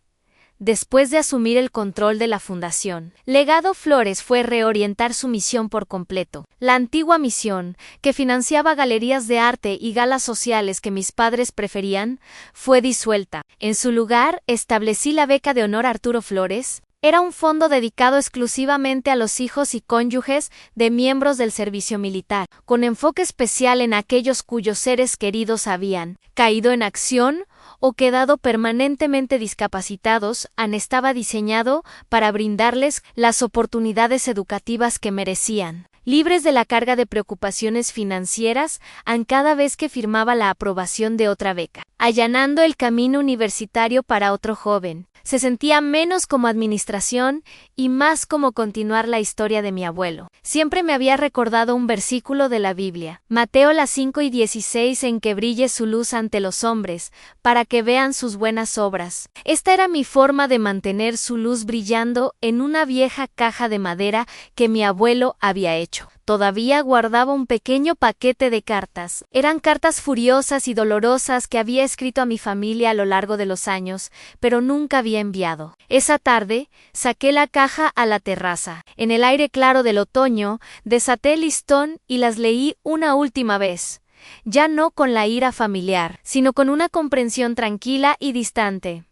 después de asumir el control de la fundación, Legado Flores, fue reorientar su misión por completo. La antigua misión, que financiaba galerías de arte y galas sociales que mis padres preferían, fue disuelta. En su lugar, establecí la beca de honor Arturo Flores. Era un fondo dedicado exclusivamente a los hijos y cónyuges de miembros del servicio militar, con enfoque especial en aquellos cuyos seres queridos habían caído en acción o quedado permanentemente discapacitados. Estaba diseñado para brindarles las oportunidades educativas que merecían, libres de la carga de preocupaciones financieras cada vez que firmaba la aprobación de otra beca, allanando el camino universitario para otro joven. Se sentía menos como administración y más como continuar la historia de mi abuelo. Siempre me había recordado un versículo de la Biblia, Mateo 5:16, en que brille su luz ante los hombres, para que vean sus buenas obras. Esta era mi forma de mantener su luz brillando en una vieja caja de madera que mi abuelo había hecho. Todavía guardaba un pequeño paquete de cartas. Eran cartas furiosas y dolorosas que había escrito a mi familia a lo largo de los años, pero nunca había enviado. Esa tarde, saqué la caja a la terraza. En el aire claro del otoño, desaté el listón y las leí una última vez. Ya no con la ira familiar, sino con una comprensión tranquila y distante.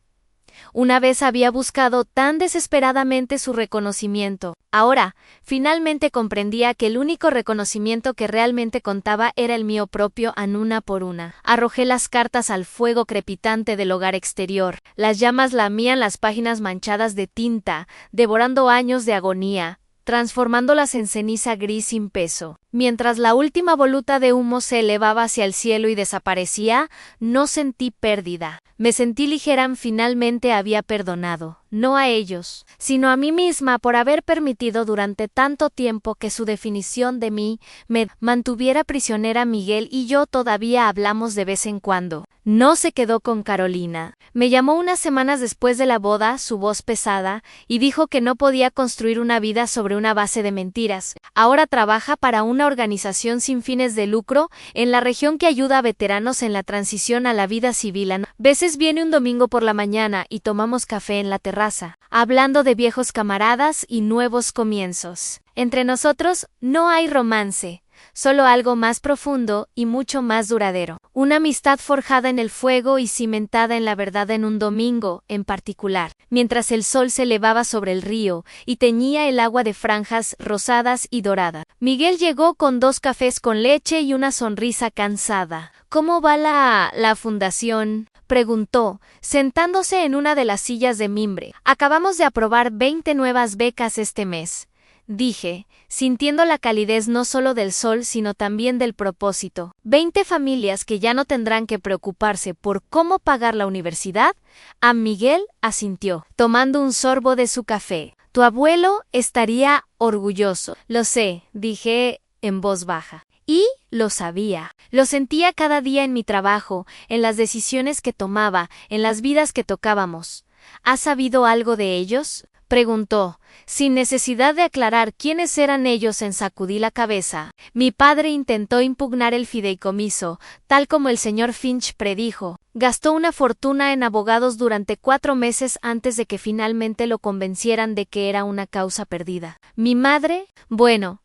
Una vez había buscado tan desesperadamente su reconocimiento. Ahora, finalmente comprendía que el único reconocimiento que realmente contaba era el mío propio. Una por una. Arrojé las cartas al fuego crepitante del hogar exterior. Las llamas lamían las páginas manchadas de tinta, devorando años de agonía, transformándolas en ceniza gris sin peso. Mientras la última voluta de humo se elevaba hacia el cielo y desaparecía, no sentí pérdida. Me sentí ligera. Finalmente había perdonado, no a ellos, sino a mí misma por haber permitido durante tanto tiempo que su definición de mí me mantuviera prisionera. Miguel y yo todavía hablamos de vez en cuando. No se quedó con Carolina. Me llamó unas semanas después de la boda, su voz pesada, y dijo que no podía construir una vida sobre una base de mentiras. Ahora trabaja para una organización sin fines de lucro en la región que ayuda a veteranos en la transición a la vida civil. A veces viene un domingo por la mañana y tomamos café en la terraza, hablando de viejos camaradas y nuevos comienzos. Entre nosotros no hay romance, solo algo más profundo y mucho más duradero. Una amistad forjada en el fuego y cimentada en la verdad. En un domingo, en particular, mientras el sol se elevaba sobre el río y teñía el agua de franjas rosadas y doradas, Miguel llegó con 2 cafés con leche y una sonrisa cansada. ¿Cómo va la fundación?, preguntó, sentándose en una de las sillas de mimbre. Acabamos de aprobar 20 nuevas becas este mes, dije, sintiendo la calidez no solo del sol sino también del propósito. 20 familias que ya no tendrán que preocuparse por cómo pagar la universidad. A Miguel asintió, tomando un sorbo de su café. Tu abuelo estaría orgulloso. Lo sé, dije en voz baja. Y lo sabía. Lo sentía cada día en mi trabajo, en las decisiones que tomaba, en las vidas que tocábamos. ¿Has sabido algo de ellos?, preguntó, sin necesidad de aclarar quiénes eran ellos. Sacudí la cabeza. Mi padre intentó impugnar el fideicomiso, tal como el señor Finch predijo. Gastó una fortuna en abogados durante 4 meses antes de que finalmente lo convencieran de que era una causa perdida. Mi madre, bueno,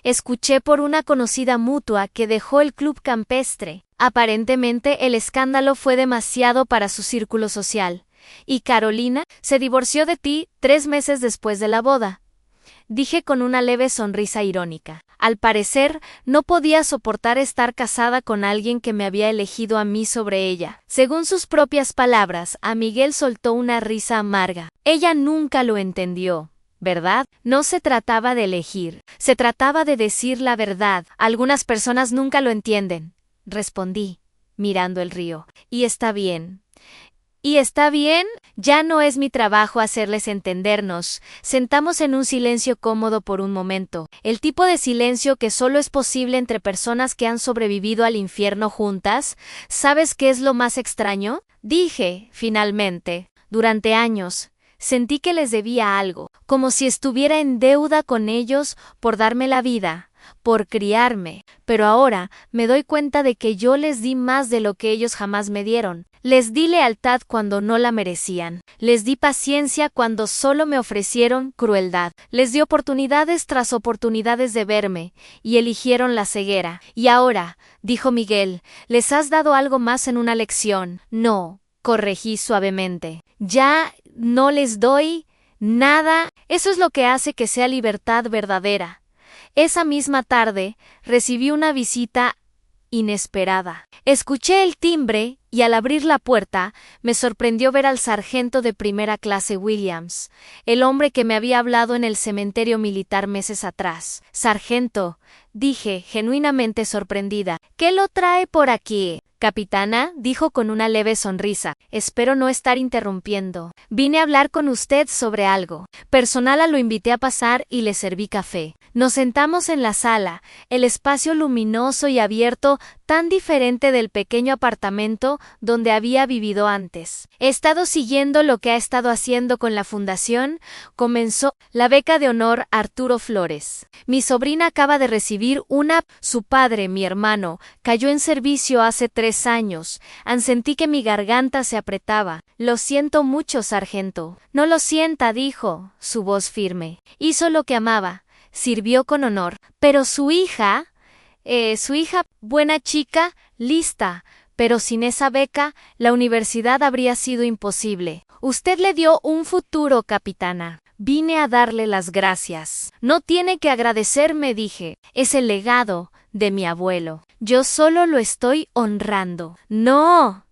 escuché por una conocida mutua que dejó el club campestre. Aparentemente el escándalo fue demasiado para su círculo social. Y Carolina se divorció de ti 3 meses después de la boda, dije con una leve sonrisa irónica. Al parecer, no podía soportar estar casada con alguien que me había elegido a mí sobre ella. Según sus propias palabras, a Miguel soltó una risa amarga. Ella nunca lo entendió, ¿verdad? No se trataba de elegir, se trataba de decir la verdad. Algunas personas nunca lo entienden, respondí, mirando el río. Y está bien. ¿Y está bien? Ya no es mi trabajo hacerles entendernos. Sentamos en un silencio cómodo por un momento, el tipo de silencio que solo es posible entre personas que han sobrevivido al infierno juntas. ¿Sabes qué es lo más extraño?, dije, finalmente. Durante años, sentí que les debía algo, como si estuviera en deuda con ellos por darme la vida, por criarme, pero ahora me doy cuenta de que yo les di más de lo que ellos jamás me dieron. Les di lealtad cuando no la merecían. Les di paciencia cuando solo me ofrecieron crueldad. Les di oportunidades tras oportunidades de verme, y eligieron la ceguera. Y ahora, dijo Miguel, les has dado algo más en una lección. No, corregí suavemente. Ya no les doy nada. Eso es lo que hace que sea libertad verdadera. Esa misma tarde, recibí una visita inesperada. Escuché el timbre y al abrir la puerta, me sorprendió ver al sargento de primera clase Williams, el hombre que me había hablado en el cementerio militar meses atrás. Sargento, dije, genuinamente sorprendida. ¿Qué lo trae por aquí? Capitana, dijo con una leve sonrisa, espero no estar interrumpiendo. Vine a hablar con usted sobre algo. Personal lo invité a pasar y le serví café. Nos sentamos en la sala, el espacio luminoso y abierto, tan diferente del pequeño apartamento donde había vivido antes. He estado siguiendo lo que ha estado haciendo con la fundación. Comenzó la beca de honor Arturo Flores. Mi sobrina acaba de recibir una. Su padre, mi hermano, cayó en servicio hace 3 años. Sentí que mi garganta se apretaba. Lo siento mucho, sargento. No lo sienta, dijo, su voz firme. Hizo lo que amaba. Sirvió con honor. Pero su hija, buena chica, lista, pero sin esa beca, la universidad habría sido imposible. Usted le dio un futuro, capitana. Vine a darle las gracias. No tiene que agradecerme, dije. Es el legado de mi abuelo. Yo solo lo estoy honrando. No,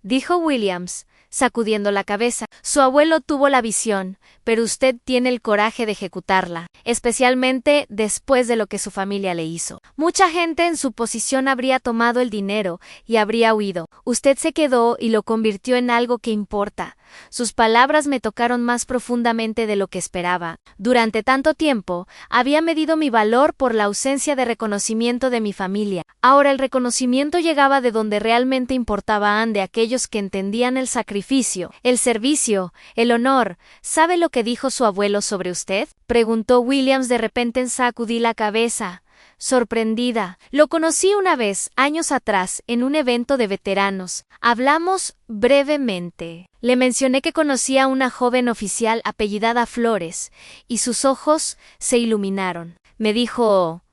dijo Williams, sacudiendo la cabeza. Su abuelo tuvo la visión, pero usted tiene el coraje de ejecutarla, especialmente después de lo que su familia le hizo. Mucha gente en su posición habría tomado el dinero y habría huido. Usted se quedó y lo convirtió en algo que importa. Sus palabras me tocaron más profundamente de lo que esperaba. Durante tanto tiempo, había medido mi valor por la ausencia de reconocimiento de mi familia. Ahora el reconocimiento llegaba de donde realmente importaban, de aquellos que entendían el sacrificio, el servicio, el honor. ¿Sabe lo que dijo su abuelo sobre usted?, preguntó Williams. De repente sacudí la cabeza, sorprendida. Lo conocí una vez, años atrás, en un evento de veteranos. Hablamos brevemente. Le mencioné que conocía a una joven oficial apellidada Flores, y sus ojos se iluminaron. Me dijo: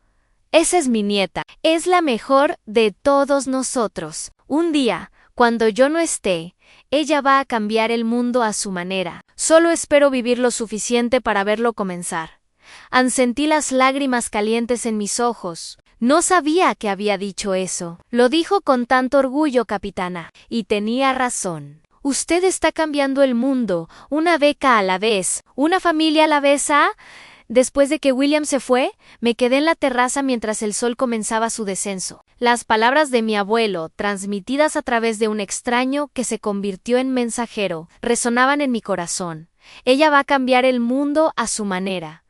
«Esa es mi nieta. Es la mejor de todos nosotros. Un día, cuando yo no esté, ella va a cambiar el mundo a su manera. Solo espero vivir lo suficiente para verlo comenzar». Sentí las lágrimas calientes en mis ojos. No sabía que había dicho eso. Lo dijo con tanto orgullo, capitana, y tenía razón. Usted está cambiando el mundo, una beca a la vez, una familia a la vez. Después de que William se fue, me quedé en la terraza mientras el sol comenzaba su descenso. Las palabras de mi abuelo, transmitidas a través de un extraño que se convirtió en mensajero, resonaban en mi corazón. Ella va a cambiar el mundo a su manera.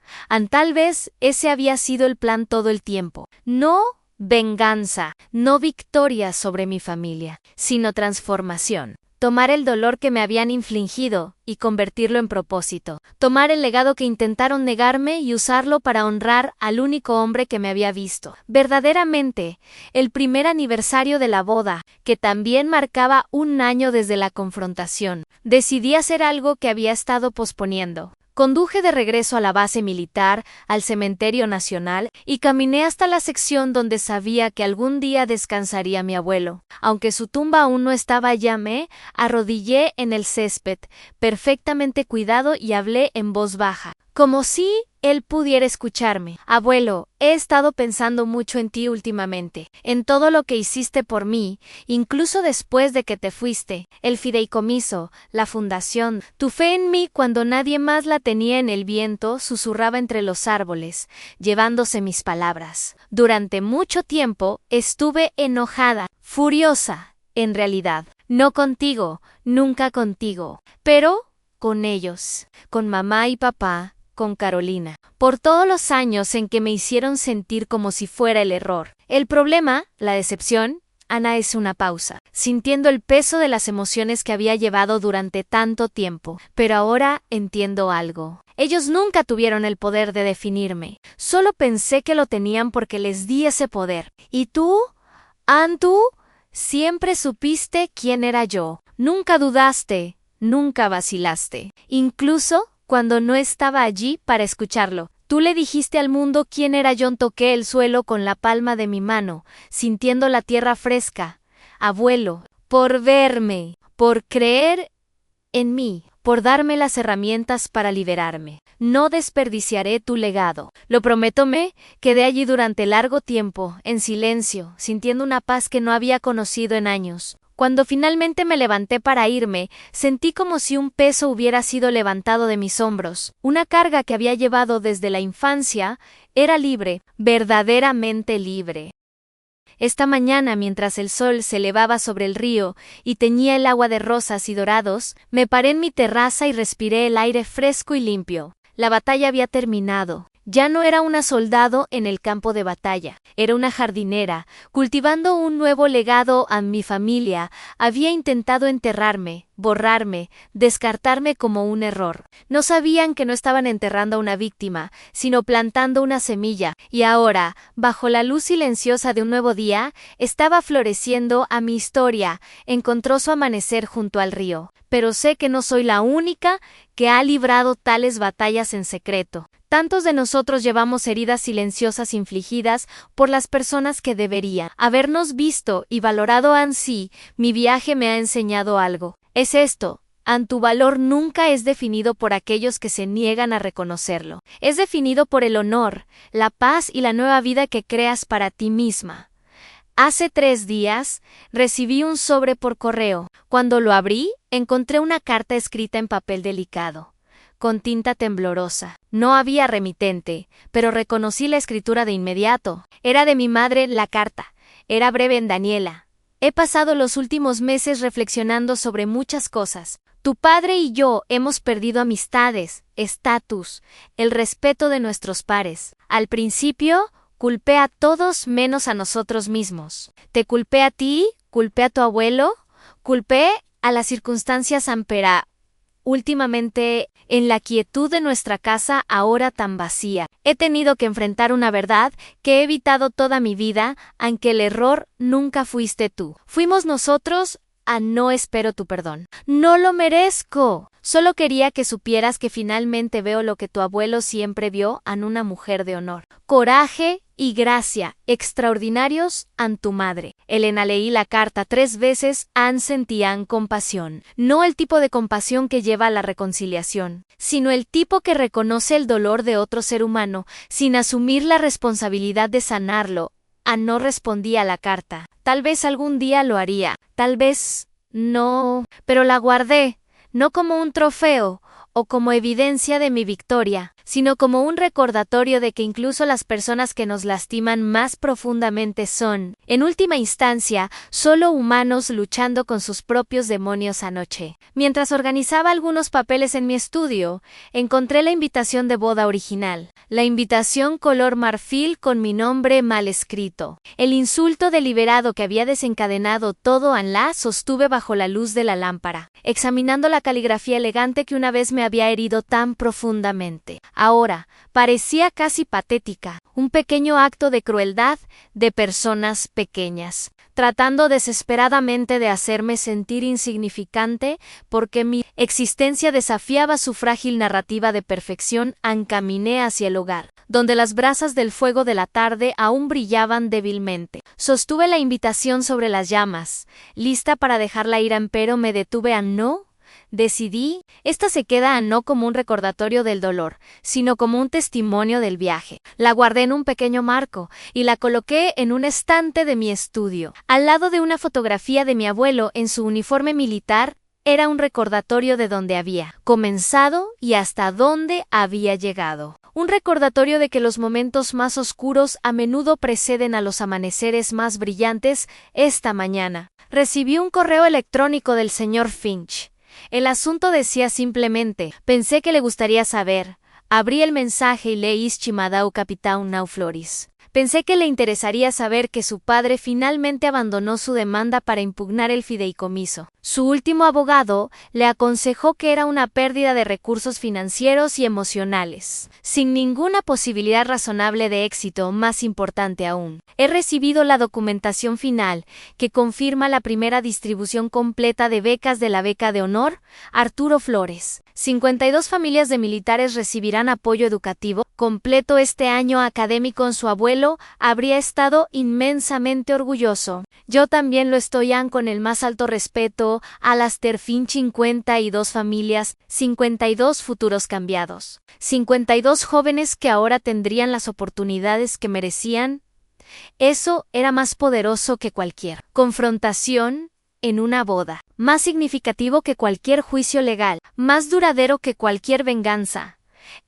Tal vez ese había sido el plan todo el tiempo. No venganza, no victoria sobre mi familia, sino transformación. Tomar el dolor que me habían infligido y convertirlo en propósito. Tomar el legado que intentaron negarme y usarlo para honrar al único hombre que me había visto. Verdaderamente, el primer aniversario de la boda, que también marcaba un año desde la confrontación. Decidí hacer algo que había estado posponiendo. Conduje de regreso a la base militar, al cementerio nacional, y caminé hasta la sección donde sabía que algún día descansaría mi abuelo. Aunque su tumba aún no estaba allá, me arrodillé en el césped, perfectamente cuidado, y hablé en voz baja, como si él pudiera escucharme. Abuelo, he estado pensando mucho en ti últimamente, en todo lo que hiciste por mí, incluso después de que te fuiste, el fideicomiso, la fundación, tu fe en mí cuando nadie más la tenía. En el viento susurraba entre los árboles, llevándose mis palabras. Durante mucho tiempo estuve enojada, furiosa, en realidad, no contigo, nunca contigo, pero con ellos, con mamá y papá, con Carolina, por todos los años en que me hicieron sentir como si fuera el error. El problema, la decepción, Ana, es una pausa, sintiendo el peso de las emociones que había llevado durante tanto tiempo. Pero ahora entiendo algo. Ellos nunca tuvieron el poder de definirme. Solo pensé que lo tenían porque les di ese poder. ¿Y tú? Tú siempre supiste quién era yo. Nunca dudaste, nunca vacilaste. Incluso cuando no estaba allí para escucharlo. Tú le dijiste al mundo quién era yo. Toqué el suelo con la palma de mi mano, sintiendo la tierra fresca. Abuelo, por verme, por creer en mí, por darme las herramientas para liberarme. No desperdiciaré tu legado. Lo prometo. Me quedé allí durante largo tiempo, en silencio, sintiendo una paz que no había conocido en años. Cuando finalmente me levanté para irme, sentí como si un peso hubiera sido levantado de mis hombros. Una carga que había llevado desde la infancia era libre, verdaderamente libre. Esta mañana, mientras el sol se elevaba sobre el río y teñía el agua de rosas y dorados, me paré en mi terraza y respiré el aire fresco y limpio. La batalla había terminado. Ya no era una soldado en el campo de batalla, era una jardinera, cultivando un nuevo legado a mi familia. Había intentado enterrarme, borrarme, descartarme como un error. No sabían que no estaban enterrando a una víctima, sino plantando una semilla, y ahora, bajo la luz silenciosa de un nuevo día, estaba floreciendo a mi historia, encontró su amanecer junto al río. Pero sé que no soy la única que ha librado tales batallas en secreto. Tantos de nosotros llevamos heridas silenciosas infligidas por las personas que deberían habernos visto y valorado ansí. Mi viaje me ha enseñado algo. Es esto. Tu valor nunca es definido por aquellos que se niegan a reconocerlo. Es definido por el honor, la paz y la nueva vida que creas para ti misma. Hace 3 días, recibí un sobre por correo. Cuando lo abrí, encontré una carta escrita en papel delicado, con tinta temblorosa. No había remitente, pero reconocí la escritura de inmediato. Era de mi madre la carta. Era breve en Daniela. He pasado los últimos meses reflexionando sobre muchas cosas. Tu padre y yo hemos perdido amistades, estatus, el respeto de nuestros pares. Al principio, culpé a todos menos a nosotros mismos. Te culpé a ti, culpé a tu abuelo, culpé a las circunstancias ampera. Últimamente, en la quietud de nuestra casa ahora tan vacía, he tenido que enfrentar una verdad que he evitado toda mi vida, aunque el error nunca fuiste tú. Fuimos nosotros. No espero tu perdón. No lo merezco. Solo quería que supieras que finalmente veo lo que tu abuelo siempre vio en una mujer de honor. Coraje y gracia extraordinarios en tu madre. Elena, leí la carta 3 veces. Sentían compasión. No el tipo de compasión que lleva a la reconciliación, sino el tipo que reconoce el dolor de otro ser humano sin asumir la responsabilidad de sanarlo. No respondí a la carta. Tal vez algún día lo haría. Tal vez no. Pero la guardé, no como un trofeo o como evidencia de mi victoria, sino como un recordatorio de que incluso las personas que nos lastiman más profundamente son, en última instancia, solo humanos luchando con sus propios demonios. Anoche, mientras organizaba algunos papeles en mi estudio, encontré la invitación de boda original. La invitación color marfil con mi nombre mal escrito. El insulto deliberado que había desencadenado todo la sostuve bajo la luz de la lámpara, examinando la caligrafía elegante que una vez me había herido tan profundamente. Ahora, parecía casi patética, un pequeño acto de crueldad de personas pequeñas, tratando desesperadamente de hacerme sentir insignificante porque mi existencia desafiaba su frágil narrativa de perfección. Caminé hacia el hogar, donde las brasas del fuego de la tarde aún brillaban débilmente. Sostuve la invitación sobre las llamas, lista para dejarla ir, pero me detuve. No. Decidí, esta se queda no como un recordatorio del dolor, sino como un testimonio del viaje. La guardé en un pequeño marco y la coloqué en un estante de mi estudio, al lado de una fotografía de mi abuelo en su uniforme militar. Era un recordatorio de dónde había comenzado y hasta dónde había llegado. Un recordatorio de que los momentos más oscuros a menudo preceden a los amaneceres más brillantes. Esta mañana recibí un correo electrónico del señor Finch. El asunto decía simplemente: pensé que le gustaría saber. Abrí el mensaje y leí: Chimadau Capitán Nau Floris. Pensé que le interesaría saber que su padre finalmente abandonó su demanda para impugnar el fideicomiso. Su último abogado le aconsejó que era una pérdida de recursos financieros y emocionales, sin ninguna posibilidad razonable de éxito. Más importante aún, he recibido la documentación final que confirma la primera distribución completa de becas de la beca de honor Arturo Flores. 52 familias de militares recibirán apoyo educativo completo este año académico. Su abuelo habría estado inmensamente orgulloso. Yo también lo estoy. Con el más alto respeto, Alastair Finch. 52 familias, 52 futuros cambiados, 52 jóvenes que ahora tendrían las oportunidades que merecían. Eso era más poderoso que cualquier confrontación en una boda, más significativo que cualquier juicio legal, más duradero que cualquier venganza.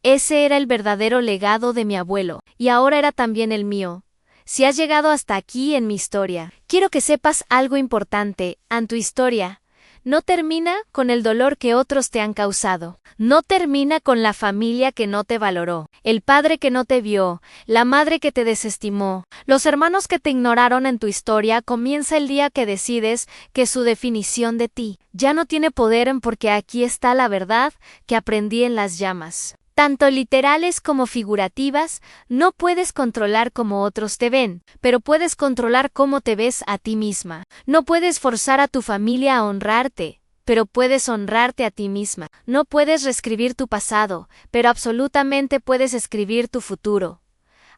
Ese era el verdadero legado de mi abuelo, y ahora era también el mío. Si has llegado hasta aquí en mi historia, quiero que sepas algo importante. En tu historia No termina con el dolor que otros te han causado. No termina con la familia que no te valoró, el padre que no te vio, la madre que te desestimó, los hermanos que te ignoraron en tu historia. Comienza el día que decides que su definición de ti ya no tiene poder, porque aquí está la verdad que aprendí en las llamas. Tanto literales como figurativas, no puedes controlar cómo otros te ven, pero puedes controlar cómo te ves a ti misma. No puedes forzar a tu familia a honrarte, pero puedes honrarte a ti misma. No puedes reescribir tu pasado, pero absolutamente puedes escribir tu futuro.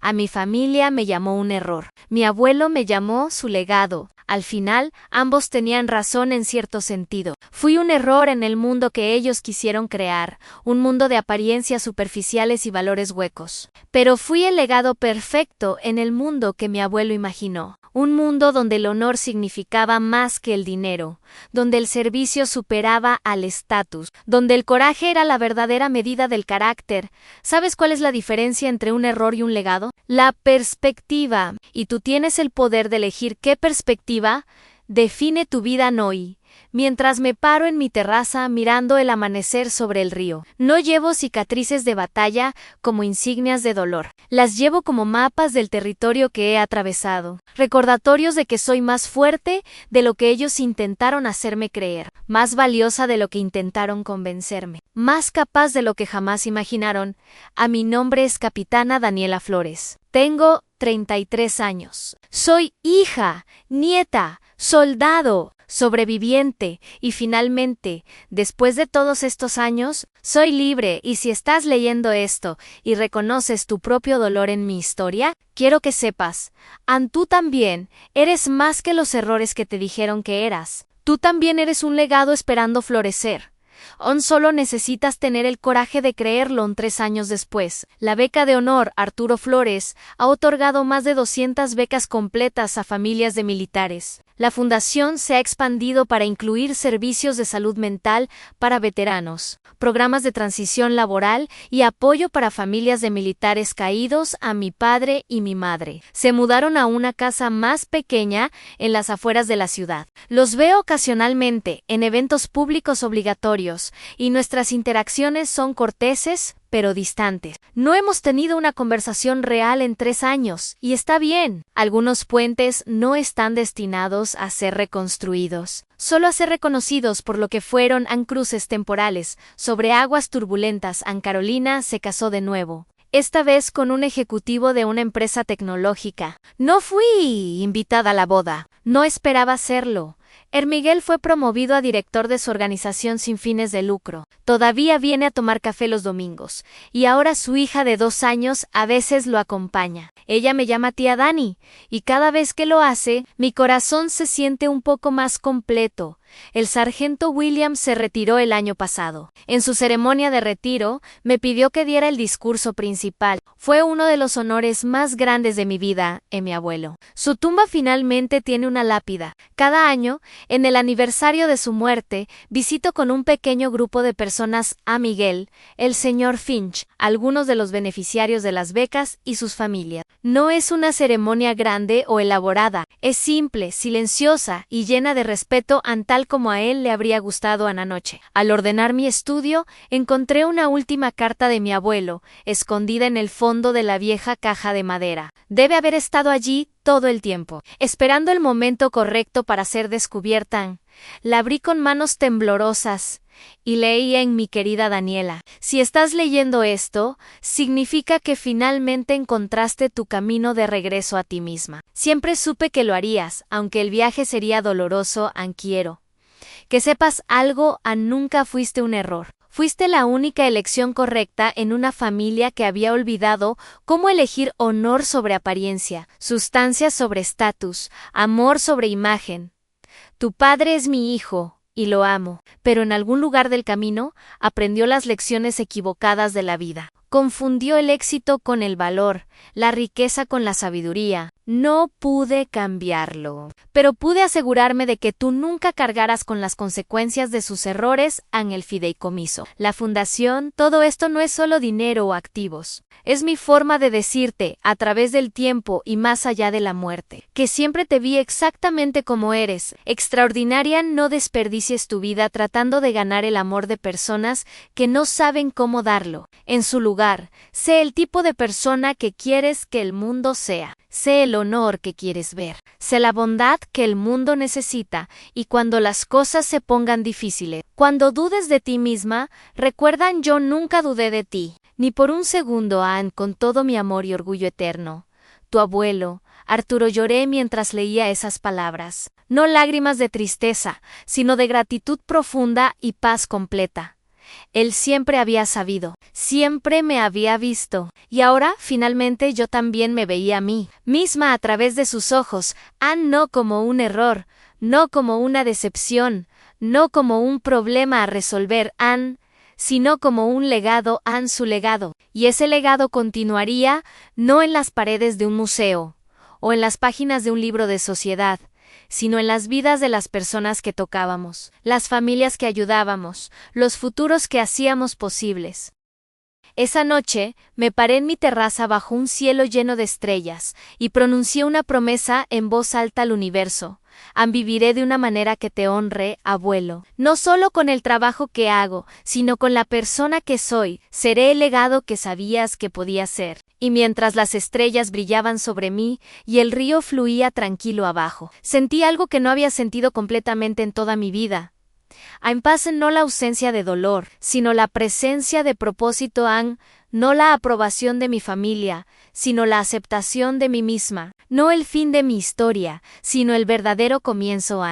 A mi familia me llamó un error. Mi abuelo me llamó su legado. Al final, ambos tenían razón en cierto sentido. Fui un error en el mundo que ellos quisieron crear, un mundo de apariencias superficiales y valores huecos. Pero fui el legado perfecto en el mundo que mi abuelo imaginó. Un mundo donde el honor significaba más que el dinero, donde el servicio superaba al estatus, donde el coraje era la verdadera medida del carácter. ¿Sabes cuál es la diferencia entre un error y un legado? La perspectiva. Y tú tienes el poder de elegir qué perspectiva define tu vida hoy. Mientras me paro en mi terraza mirando el amanecer sobre el río, no llevo cicatrices de batalla como insignias de dolor. Las llevo como mapas del territorio que he atravesado, recordatorios de que soy más fuerte de lo que ellos intentaron hacerme creer, más valiosa de lo que intentaron convencerme, más capaz de lo que jamás imaginaron. A mi nombre es Capitana Daniela Flores. Tengo 33 años. Soy hija, nieta, soldado, sobreviviente y finalmente, después de todos estos años, soy libre. Y si estás leyendo esto y reconoces tu propio dolor en mi historia, quiero que sepas, tú también eres más que los errores que te dijeron que eras. Tú también eres un legado esperando florecer. Solo necesitas tener el coraje de creerlo. 3 años después, la beca de honor Arturo Flores ha otorgado más de 200 becas completas a familias de militares. La fundación se ha expandido para incluir servicios de salud mental para veteranos, programas de transición laboral y apoyo para familias de militares caídos. A mi padre y mi madre se mudaron a una casa más pequeña en las afueras de la ciudad. Los veo ocasionalmente en eventos públicos obligatorios y nuestras interacciones son corteses, pero distantes. No hemos tenido una conversación real en 3 años, y está bien. Algunos puentes no están destinados a ser reconstruidos, solo a ser reconocidos por lo que fueron. Cruces temporales sobre aguas turbulentas. Carolina se casó de nuevo, esta vez con un ejecutivo de una empresa tecnológica. No fui invitada a la boda, no esperaba hacerlo. Miguel fue promovido a director de su organización sin fines de lucro. Todavía viene a tomar café los domingos, y ahora su hija de 2 años a veces lo acompaña. Ella me llama tía Dani, y cada vez que lo hace, mi corazón se siente un poco más completo. El sargento Williams se retiró el año pasado. En su ceremonia de retiro, me pidió que diera el discurso principal. Fue uno de los honores más grandes de mi vida, mi abuelo. Su tumba finalmente tiene una lápida. Cada año, en el aniversario de su muerte, visito con un pequeño grupo de personas a Miguel, el señor Finch, algunos de los beneficiarios de las becas y sus familias. No es una ceremonia grande o elaborada, es simple, silenciosa y llena de respeto, tal como a él le habría gustado anoche. Al ordenar mi estudio, encontré una última carta de mi abuelo, escondida en el fondo de la vieja caja de madera. Debe haber estado allí todo el tiempo, esperando el momento correcto para ser descubierta. La abrí con manos temblorosas y leí en mi querida Daniela. Si estás leyendo esto, significa que finalmente encontraste tu camino de regreso a ti misma. Siempre supe que lo harías, aunque el viaje sería doloroso. Quiero que sepas algo, nunca fuiste un error. Fuiste la única elección correcta en una familia que había olvidado cómo elegir honor sobre apariencia, sustancia sobre estatus, amor sobre imagen. Tu padre es mi hijo, y lo amo, pero en algún lugar del camino aprendió las lecciones equivocadas de la vida. Confundió el éxito con el valor, la riqueza con la sabiduría. No pude cambiarlo, pero pude asegurarme de que tú nunca cargaras con las consecuencias de sus errores en el fideicomiso. La fundación, todo esto no es solo dinero o activos. Es mi forma de decirte, a través del tiempo y más allá de la muerte, que siempre te vi exactamente como eres. Extraordinaria, no desperdicies tu vida tratando de ganar el amor de personas que no saben cómo darlo. En su lugar, sé el tipo de persona que quieres que el mundo sea. Sé el honor que quieres ver. Sé la bondad que el mundo necesita, y cuando las cosas se pongan difíciles, cuando dudes de ti misma, recuerda, yo nunca dudé de ti, ni por un segundo, Anne, con todo mi amor y orgullo eterno. Tu abuelo, Arturo. Lloré mientras leía esas palabras. No lágrimas de tristeza, sino de gratitud profunda y paz completa. Él siempre había sabido, siempre me había visto, y ahora, finalmente, yo también me veía a mí misma a través de sus ojos, no como un error, no como una decepción, no como un problema a resolver, sino como un legado, su legado, y ese legado continuaría, no en las paredes de un museo, o en las páginas de un libro de sociedad, sino en las vidas de las personas que tocábamos, las familias que ayudábamos, los futuros que hacíamos posibles. Esa noche, me paré en mi terraza bajo un cielo lleno de estrellas, y pronuncié una promesa en voz alta al universo. Viviré de una manera que te honre, abuelo. No solo con el trabajo que hago, sino con la persona que soy. Seré el legado que sabías que podía ser. Y mientras las estrellas brillaban sobre mí y el río fluía tranquilo abajo, sentí algo que no había sentido completamente en toda mi vida. En paz, no la ausencia de dolor, sino la presencia de propósito, no la aprobación de mi familia, sino la aceptación de mí misma, no el fin de mi historia, sino el verdadero comienzo,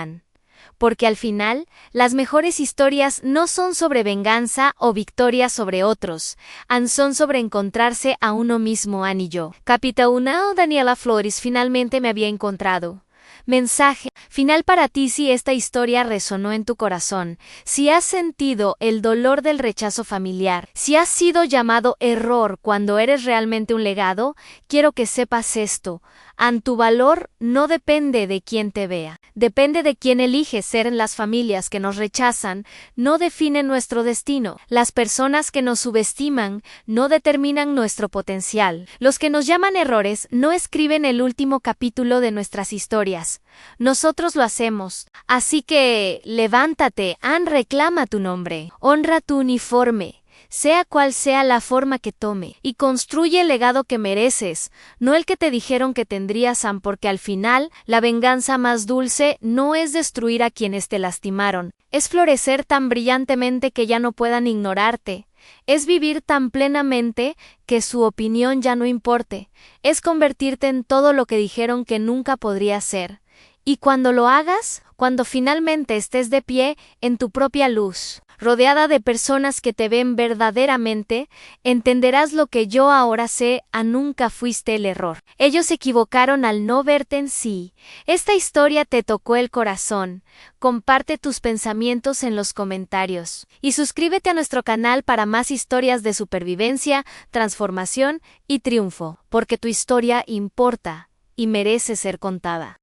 Porque al final, las mejores historias no son sobre venganza o victoria sobre otros, son sobre encontrarse a uno mismo, y yo. Capítulo 1. Daniela Flores. Finalmente me había encontrado. Mensaje final para ti. Si esta historia resonó en tu corazón, si has sentido el dolor del rechazo familiar, si has sido llamado error cuando eres realmente un legado, quiero que sepas esto. Tu valor no depende de quién te vea, depende de quién eliges ser. En las familias que nos rechazan no definen nuestro destino. Las personas que nos subestiman no determinan nuestro potencial. Los que nos llaman errores no escriben el último capítulo de nuestras historias. Nosotros lo hacemos. Así que, levántate, reclama tu nombre, honra tu uniforme, sea cual sea la forma que tome, y construye el legado que mereces, no el que te dijeron que tendrías, porque al final, la venganza más dulce no es destruir a quienes te lastimaron, es florecer tan brillantemente que ya no puedan ignorarte. Es vivir tan plenamente que su opinión ya no importe, es convertirte en todo lo que dijeron que nunca podrías ser. Y cuando lo hagas, cuando finalmente estés de pie en tu propia luz, rodeada de personas que te ven verdaderamente, entenderás lo que yo ahora sé, nunca fuiste el error. Ellos se equivocaron al no verte en sí. Esta historia te tocó el corazón. Comparte tus pensamientos en los comentarios. Y suscríbete a nuestro canal para más historias de supervivencia, transformación y triunfo, porque tu historia importa y merece ser contada.